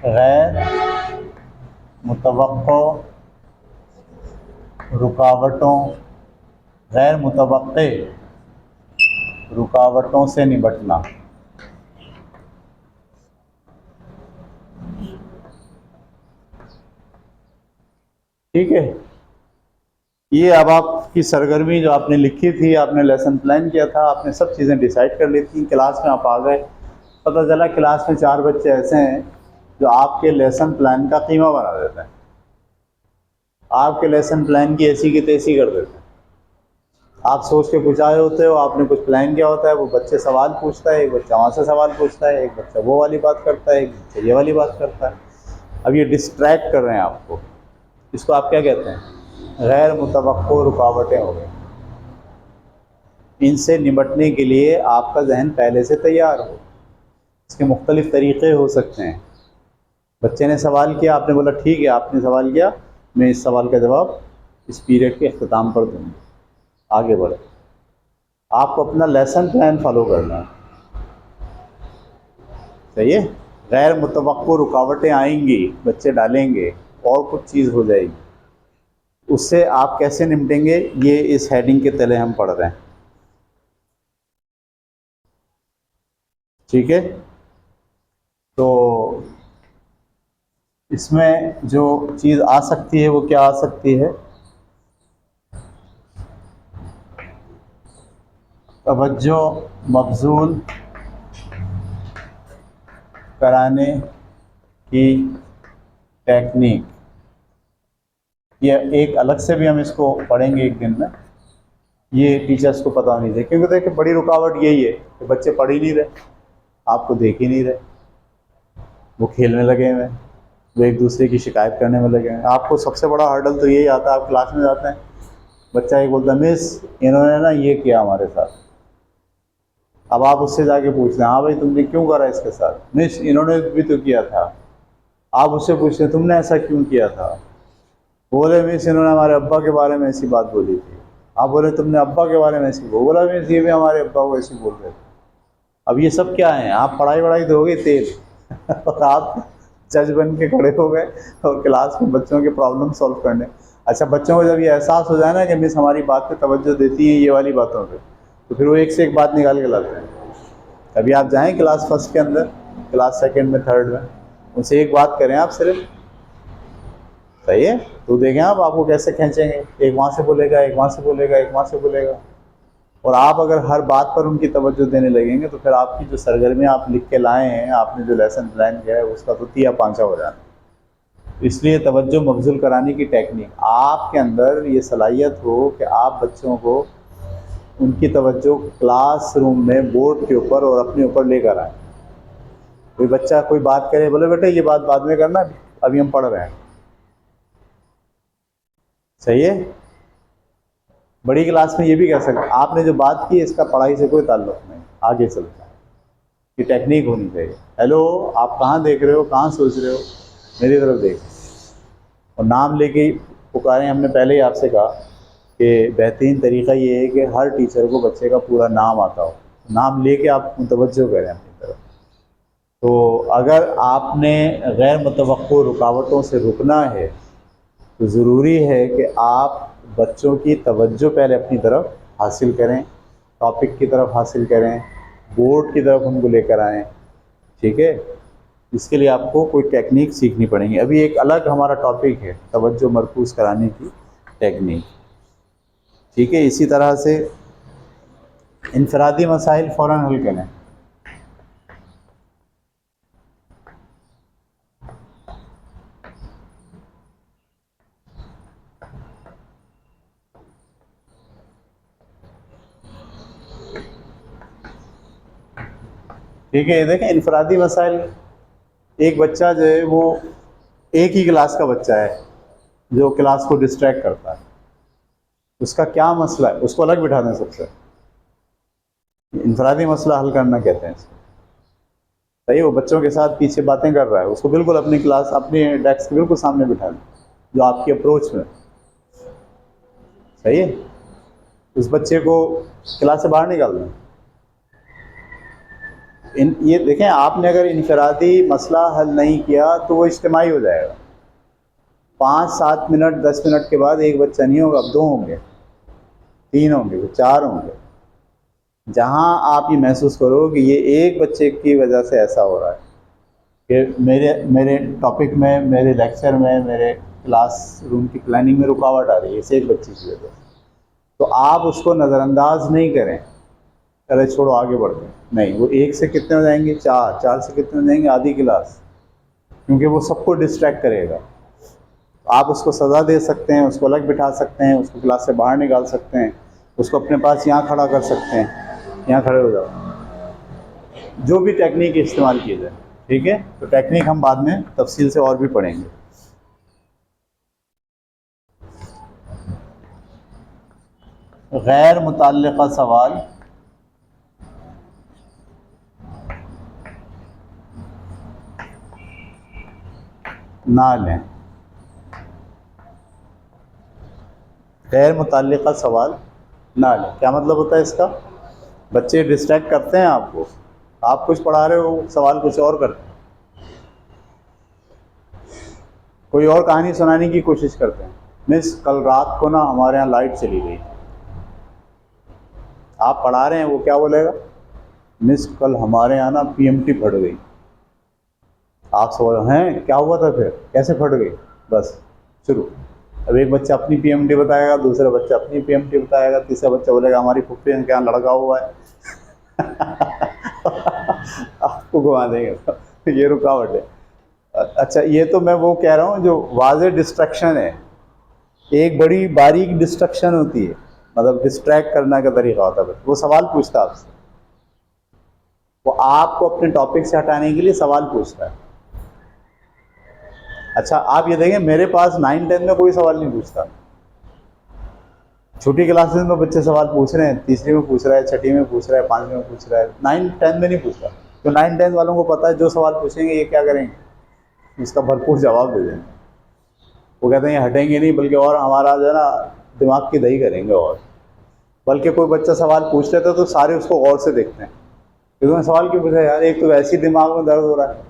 गैर मुतवक्को रुकावटों, गैर मुतवक्के रुकावटों से निपटना। ठीक है, ये अब आपकी सरगर्मी जो आपने लिखी थी, आपने लेसन प्लान किया था, आपने सब चीज़ें डिसाइड कर ली थी। क्लास में आप आ गए, पता चला क्लास में 4 बच्चे ऐसे हैं जो आपके लेसन प्लान का कीमा बना देते हैं, आपके लेसन प्लान की ऐसी की तैसी कर देते हैं। आप सोच के कुछ आए होते हो, आपने कुछ प्लान किया होता है, वो बच्चे सवाल पूछता है, एक बच्चा वहाँ से सवाल पूछता है, एक बच्चा वो वाली बात करता है, एक बच्चा ये वाली बात करता है। अब ये डिस्ट्रैक्ट कर रहे हैं आपको, इसको आप क्या कहते हैं? गैर मुतवक्को रुकावटें हो गई। इनसे निपटने के लिए आपका जहन पहले से तैयार हो। इसके मुख्तलिफ़ तरीक़े हो सकते हैं। बच्चे ने सवाल किया, आपने बोला ठीक है, आपने सवाल किया, मैं इस सवाल का जवाब इस पीरियड के अख्ताम पर दूँगी। आगे बढ़े, आपको अपना लेसन प्लान फॉलो करना है। सही है, गैर मुतवक्को रुकावटें आएंगी, बच्चे डालेंगे और कुछ चीज़ हो जाएगी, उससे आप कैसे निपटेंगे, ये इस हेडिंग के तले हम पढ़ रहे हैं। ठीक है, तो इसमें जो चीज़ आ सकती है वो क्या आ सकती है? तवज्जो मबज़ूल कराने की टेक्निक। ये एक अलग से भी हम इसको पढ़ेंगे एक दिन में, ये टीचर्स को पता नहीं चाहिए, क्योंकि देखिए बड़ी रुकावट यही है कि बच्चे पढ़ ही नहीं रहे, आपको देख ही नहीं रहे, वो खेलने लगे हुए हैं, वो एक दूसरे की शिकायत करने में लगे हैं। आपको सबसे बड़ा हर्डल तो यही आता है, आप क्लास में जाते हैं, बच्चा एक बोलता है मिस इन्होंने ना ये किया हमारे साथ। अब आप उससे जाके पूछ रहे हैं, हाँ भाई तुमने क्यों करा इसके साथ? मिस इन्होंने भी तो किया था। आप उससे पूछते हैं तुमने ऐसा क्यों किया था? बोले मिस इन्होंने हमारे अब्बा के बारे में ऐसी बात बोली थी। आप बोले तुमने अब्बा के बारे में ऐसी बोला? मिस ये भी हमारे अब्बा को ऐसी बोल रहे थे। अब ये सब क्या है? आप पढ़ाई वढ़ाई दोगे तेल और आप जज बन के खड़े हो गए और क्लास में बच्चों के प्रॉब्लम सॉल्व करने। अच्छा, बच्चों को जब ये एहसास हो जाए ना कि मिस हमारी बात पे तवज्जो देती है ये वाली बातों पे, तो फिर वो एक से एक बात निकाल के लाते हैं। अभी आप जाएं क्लास फर्स्ट के अंदर, क्लास सेकंड में, थर्ड में, उनसे एक बात करें आप सिर्फ, सही है, तो देखें आप आपको कैसे खींचेंगे। एक वहाँ से बोलेगा, एक वहाँ से बोलेगा, एक वहाँ से बोलेगा, और आप अगर हर बात पर उनकी तवज्जो देने लगेंगे तो फिर आपकी जो सरगर्मियाँ आप लिख के लाए हैं, आपने जो लेसन प्लान किया है, उसका तो तिया पांचा हो जाना। इसलिए तवज्जो मबज़ूल कराने की टेक्निक, आपके अंदर ये सलाहियत हो कि आप बच्चों को उनकी तवज्जो क्लासरूम में, बोर्ड के ऊपर और अपने ऊपर लेकर आए। कोई बच्चा कोई बात करे, बोले बेटे ये बात बाद में करना, अभी हम पढ़ रहे हैं। सही है, बड़ी क्लास में ये भी कह सकते आपने जो बात की इसका पढ़ाई से कोई ताल्लुक़ नहीं, आगे चलता है। ये टेक्निक होनी चाहिए। हेलो, आप कहाँ देख रहे हो, कहाँ सोच रहे हो, मेरी तरफ देख, और नाम लेके ही पुकारें। हमने पहले ही आपसे कहा कि बेहतरीन तरीक़ा ये है कि हर टीचर को बच्चे का पूरा नाम आता हो, नाम लेके आप मुतवज्जो करें अपनी तरफ। तो अगर आपने गैर मुतवक्को रुकावटों से रुकना है तो ज़रूरी है कि आप बच्चों की तवज्जो पहले अपनी तरफ हासिल करें, टॉपिक की तरफ हासिल करें, बोर्ड की तरफ उनको लेकर आएँ। ठीक है, इसके लिए आपको कोई टेक्निक सीखनी पड़ेगी। अभी एक अलग हमारा टॉपिक है तवज्जो मरकूज़ कराने की टेक्निक। ठीक है, इसी तरह से इनफरादी मसाइल फ़ौरन हल करें। ठीक है, ये देखें इनफरादी मसाइल। एक बच्चा जो है वो एक ही क्लास का बच्चा है जो क्लास को डिस्ट्रैक्ट करता है, उसका क्या मसला है, उसको अलग बिठा दें सबसे। इनफरादी मसला हल करना कहते हैं इसको। सही, वो बच्चों के साथ पीछे बातें कर रहा है, उसको बिल्कुल अपनी क्लास, अपनी डेस्क के बिल्कुल सामने बिठा दें, जो आपकी अप्रोच में। सही है, उस बच्चे को क्लास से बाहर निकाल दें। ये देखें, आपने अगर इनफरादी मसला हल नहीं किया तो वो इज्तिमाई हो जाएगा। 5-7 मिनट 10 मिनट के बाद एक बच्चा नहीं होगा, अब 2 होंगे, 3 होंगे, 4 होंगे। जहां आप ये महसूस करो कि ये एक बच्चे की वजह से ऐसा हो रहा है कि मेरे टॉपिक में, मेरे लेक्चर में, मेरे क्लास रूम की प्लानिंग में रुकावट आ रही है, इस एक बच्चे की वजह से, तो आप उसको नज़रअंदाज नहीं करें, अरे छोड़ो आगे बढ़ते हैं। नहीं, वो 1 से कितने हो जाएंगे, 4, 4 से कितने हो जाएंगे, आधी क्लास, क्योंकि वो सबको डिस्ट्रैक्ट करेगा। आप उसको सज़ा दे सकते हैं, उसको अलग बिठा सकते हैं, उसको क्लास से बाहर निकाल सकते हैं, उसको अपने पास यहाँ खड़ा कर सकते हैं, यहाँ खड़े हो जाओ, जो भी टेक्निक इस्तेमाल की जाए। ठीक है, तो टेक्निक हम बाद में तफसील से और भी पढ़ेंगे। गैर मुतल्लिका सवाल ना लें। गैर मुतल्लिका सवाल ना लें, क्या मतलब होता है इसका? बच्चे डिस्ट्रैक्ट करते हैं आपको, आप कुछ पढ़ा रहे हो, सवाल कुछ और करते हैं, कोई और कहानी सुनाने की कोशिश करते हैं। मिस कल रात को ना हमारे यहाँ लाइट चली गई। आप पढ़ा रहे हैं, वो क्या बोलेगा, मिस कल हमारे यहाँ ना पीएमटी फट गई। आप सवाल हैं क्या हुआ था, फिर कैसे फट गई, बस शुरू। अब एक बच्चा अपनी पीएमटी बताएगा, दूसरा बच्चा अपनी पीएमटी बताएगा, तीसरा बच्चा बोलेगा हमारी फुफ्फी के यहाँ लड़का हुआ है। आपको घुमा देंगे, तो ये रुकावट है। अच्छा, ये तो मैं वो कह रहा हूँ जो वाज़ेह डिस्ट्रैक्शन है। एक बड़ी बारीक डिस्ट्रैक्शन होती है, मतलब डिस्ट्रैक्ट करने का तरीका होता है। वो सवाल पूछता है आपसे, वो आपको अपने टॉपिक से हटाने के लिए सवाल पूछता है। अच्छा, आप ये देखें, मेरे पास 9-10 में कोई सवाल नहीं पूछता। छोटी क्लासेस में बच्चे सवाल पूछ रहे हैं, तीसरी में पूछ रहा है, छठी में पूछ रहा है, 5वीं में पूछ रहा है, 9-10 में नहीं पूछता। तो 9-10 वालों को पता है जो सवाल पूछेंगे ये क्या करेंगे, इसका भरपूर जवाब दे देंगे। वो कहते हैं ये हटेंगे नहीं, बल्कि और हमारा जो है ना दिमाग की दही करेंगे। और बल्कि कोई बच्चा सवाल पूछ लेता तो सारे उसको गौर से देखते हैं कि तुम्हें सवाल क्यों पूछा यार, एक तो वैसे ही दिमाग में दर्द हो रहा है,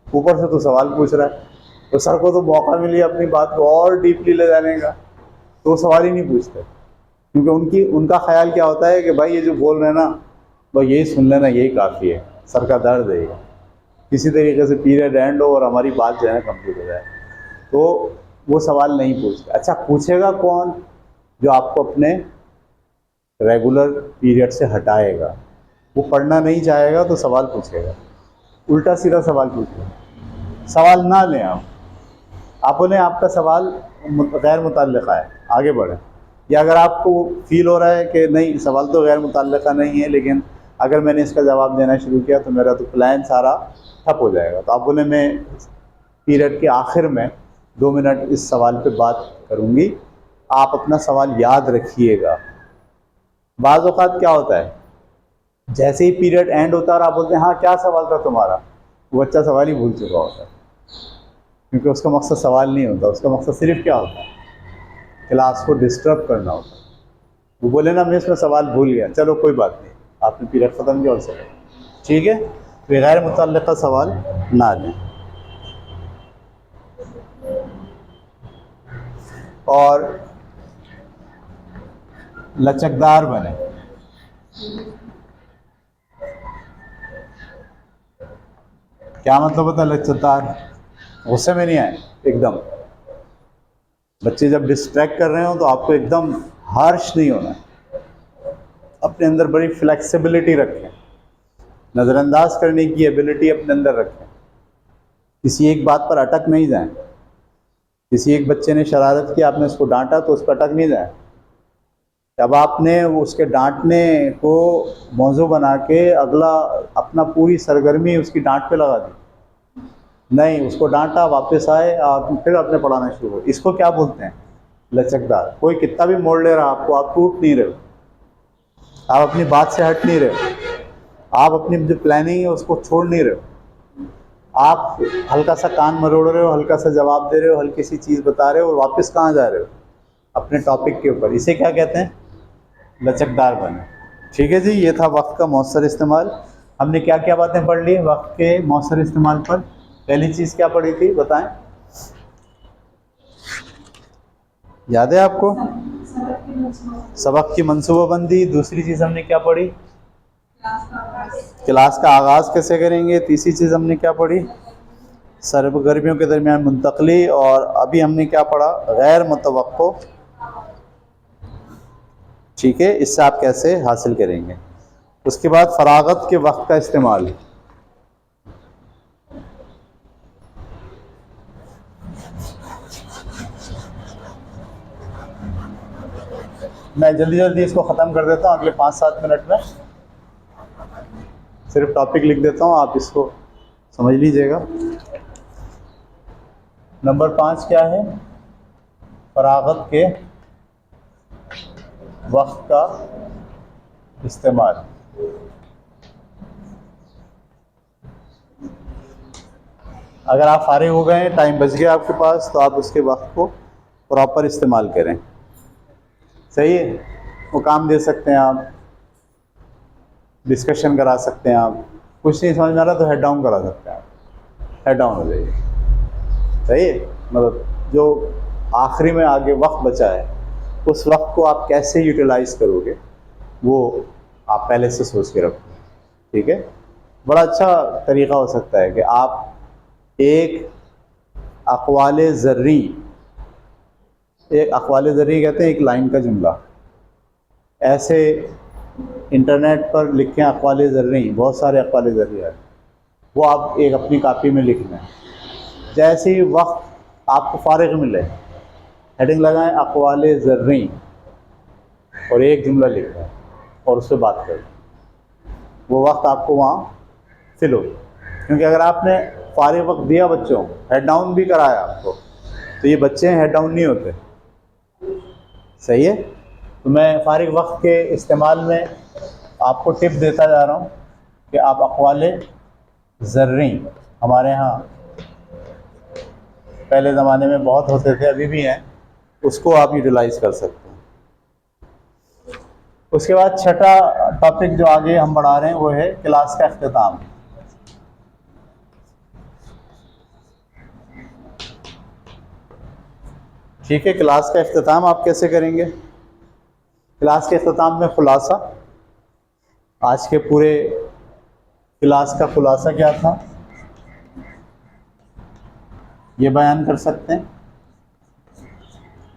ऊपर से तो सवाल पूछ रहा है। तो सर को तो मौका मिल गया अपनी बात को और डीपली ले जाने का, तो वो सवाल ही नहीं पूछते, क्योंकि उनका ख्याल क्या होता है कि भाई ये जो बोल रहे हैं ना, भाई यही सुन लेना, यही काफ़ी है, सर का दर्द है, किसी तरीके से पीरियड एंड हो और हमारी बात जो है ना कंप्लीट हो जाए। तो वो सवाल नहीं पूछते। अच्छा, पूछेगा कौन? जो आपको अपने रेगुलर पीरियड से हटाएगा। वो पढ़ना नहीं चाहेगा तो सवाल पूछेगा, उल्टा सीधा सवाल पूछेगा। सवाल ना लें आप बोलें आपका सवाल गैर मुतल्लिका है, आगे बढ़ें। या अगर आपको फील हो रहा है कि नहीं सवाल तो गैर मुतल्लिका नहीं है, लेकिन अगर मैंने इसका जवाब देना शुरू किया तो मेरा तो प्लान सारा ठप हो जाएगा, तो आप बोले मैं पीरियड के आखिर में 2 मिनट इस सवाल पे बात करूँगी, आप अपना सवाल याद रखिएगा। बाज़ औक़ात क्या होता है, जैसे ही पीरियड एंड होता है और आप बोलते हैं हाँ क्या सवाल था तुम्हारा, वो बच्चा सवाल ही भूल चुका होता है, क्योंकि उसका मकसद सवाल नहीं होता, उसका मकसद सिर्फ क्या होता है, क्लास को डिस्टर्ब करना होता है। वो बोले ना मैं इसमें सवाल भूल गया, चलो कोई बात नहीं, आपने पीरियड ख़त्म किया और चले, ठीक है। तो गैर मुतल्लिका सवाल ना लें। और लचकदार बने। क्या मतलब होता है लचकदार? गुस्से में नहीं आए एकदम। बच्चे जब डिस्ट्रैक्ट कर रहे हो तो आपको एकदम हार्श नहीं होना है, अपने अंदर बड़ी फ्लेक्सिबिलिटी रखें, नज़रअंदाज करने की एबिलिटी अपने अंदर रखें, किसी एक बात पर अटक नहीं जाएं। किसी एक बच्चे ने शरारत की, आपने उसको डांटा तो उस पर अटक नहीं जाए, अब आपने उसके डांटने को मौजू बना के अगला अपना पूरी सरगर्मी उसकी डांट पे लगा दी, नहीं, उसको डांटा, वापस आए, आप फिर अपने पढ़ाना शुरू हो। इसको क्या बोलते हैं? लचकदार। कोई कितना भी मोड़ ले रहा है आपको, आप टूट नहीं रहे हो, आप अपनी बात से हट नहीं रहे हो, आप अपनी जो प्लानिंग है उसको छोड़ नहीं रहे हो, आप हल्का सा कान मरोड़ रहे हो, हल्का सा जवाब दे रहे हो, हल्की सी चीज़ बता रहे हो और वापस कहाँ जा रहे हो? अपने टॉपिक के ऊपर। इसे क्या कहते हैं? लचकदार बने। ठीक है जी, ये था वक्त का मौसर इस्तेमाल। हमने क्या क्या बातें पढ़ ली वक्त के मौसर इस्तेमाल पर? पहली चीज़ क्या पढ़ी थी, बताएं, याद है आपको? सबक की मनसूबाबंदी। दूसरी चीज़ हमने क्या पढ़ी? क्लास का आगाज़ कैसे करेंगे। तीसरी चीज़ हमने क्या पढ़ी? सरगर्मियों के दरमियान मुंतकली। और अभी हमने क्या पढ़ा? गैर मुतवक्को। ठीक है, इससे आप कैसे हासिल करेंगे। उसके बाद फरागत के वक्त का इस्तेमाल। मैं जल्दी जल्दी इसको ख़त्म कर देता हूँ अगले 5-7 मिनट में, सिर्फ टॉपिक लिख देता हूँ, आप इसको समझ लीजिएगा। नंबर 5 क्या है? फरागत के वक्त का इस्तेमाल। अगर आप फारिग हो गए, टाइम बच गया आपके पास, तो आप उसके वक्त को प्रॉपर इस्तेमाल करें। सही है, वो काम दे सकते हैं आप, डिस्कशन करा सकते हैं आप, कुछ नहीं समझ में आ रहा तो हेड डाउन करा सकते हैं आप, हेड डाउन हो जाइए। सही है, मतलब जो आखिरी में आगे वक्त बचा है उस वक्त को आप कैसे यूटिलाइज करोगे वो आप पहले से सोच के रखो। ठीक है, बड़ा अच्छा तरीक़ा हो सकता है कि आप एक अक़वाले ज़र्री, एक अक़वाले ज़र्री कहते हैं एक लाइन का जुमला, ऐसे इंटरनेट पर लिखें अक़वाले ज़र्री, बहुत सारे अक़वाले ज़र्री हैं, वो आप एक अपनी कापी में लिख लें। जैसे ही वक्त आपको फारिग मिले, हेडिंग लगाएं अक़वाले ज़र्री और एक जुमला लिख लें और उससे बात करें, वो वक्त आपको वहाँ फिल हो। क्योंकि अगर आपने फारिग वक्त दिया बच्चों को, हेड डाउन भी कराया आपको, तो ये बच्चे हेड डाउन नहीं होते। सही है, तो मैं फारिग वक्त के इस्तेमाल में आपको टिप देता जा रहा हूँ कि आप अक़वाले ज़र्री, हमारे यहाँ पहले ज़माने में बहुत होते थे, अभी भी हैं, उसको आप यूटिलाइज़ कर सकते हैं। उसके बाद छठा टॉपिक जो आगे हम बढ़ा रहे हैं वो है क्लास का इख्तिताम। ठीक है, क्लास का इख्तिताम आप कैसे करेंगे? क्लास के इख्तिताम में खुलासा, आज के पूरे क्लास का खुलासा क्या था ये बयान कर सकते हैं।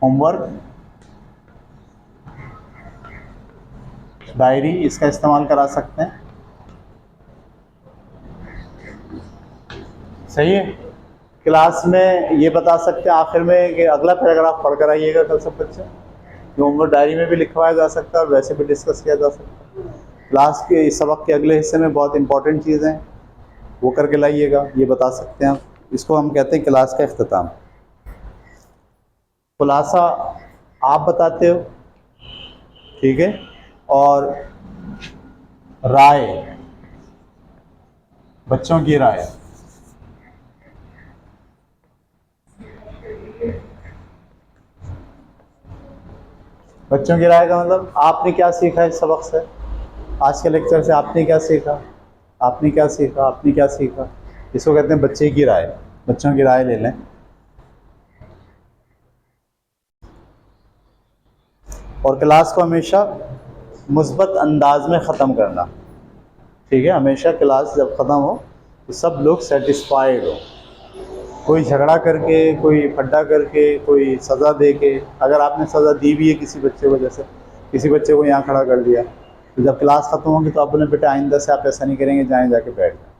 होमवर्क, डायरी, इसका इस्तेमाल करा सकते हैं। सही है, क्लास में ये बता सकते हैं आखिर में कि अगला पैराग्राफ पढ़ कर आइएगा कल सब बच्चे, जो होमवर्क डायरी में भी लिखवाया जा सकता है और वैसे भी डिस्कस किया जा सकता है। क्लास के इस सबक के अगले हिस्से में बहुत इंपॉर्टेंट चीज़ें हैं, वो करके लाइएगा, ये बता सकते हैं आप। इसको हम कहते हैं क्लास का इख्तिताम। खुलासा आप बताते हो, ठीक है, और राय, बच्चों की राय। बच्चों की राय का मतलब आपने क्या सीखा इस सबक से, आज के लेक्चर से आपने क्या सीखा, आपने क्या सीखा, आपने क्या सीखा, इसको कहते हैं बच्चे की राय। बच्चों की राय ले लें। और क्लास को हमेशा मुस्बत अंदाज में ख़त्म करना। ठीक है, हमेशा क्लास जब ख़त्म हो तो सब लोग सेटिस्फाइड हो, कोई झगड़ा करके, कोई फड्डा करके, कोई सज़ा दे के। अगर आपने सज़ा दी भी है किसी बच्चे को, जैसे किसी बच्चे को यहाँ खड़ा कर दिया, तो जब क्लास ख़त्म होगी तो अपने बेटे आइंदा से आप ऐसा नहीं करेंगे, जाएँ जाके बैठ जाए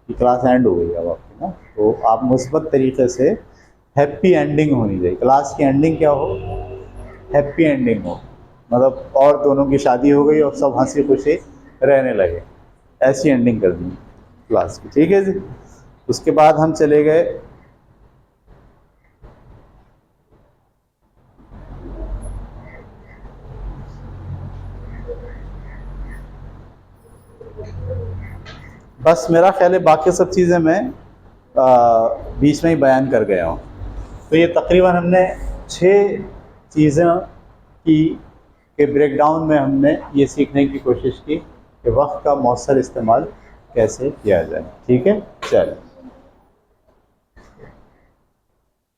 कि क्लास एंड हो गई अब आपकी ना। तो आप मुस्बत तरीक़े से, हैप्पी एंडिंग होनी चाहिए। क्लास की एंडिंग क्या हो? हैप्पी एंडिंग हो, मतलब और दोनों की शादी हो गई और सब हंसी खुशी रहने लगे। ऐसी एंडिंग कर दी क्लास की, ठीक है जी। उसके बाद हम चले गए बस मेरा ख्याल है बाकी सब चीज़ें मैं बीच में ही बयान कर गया हूँ। तो ये तकरीबन हमने 6 चीज़ें की के ब्रेकडाउन में हमने ये सीखने की कोशिश की कि वक्त का मौसर इस्तेमाल कैसे किया जाए। ठीक है, चलो।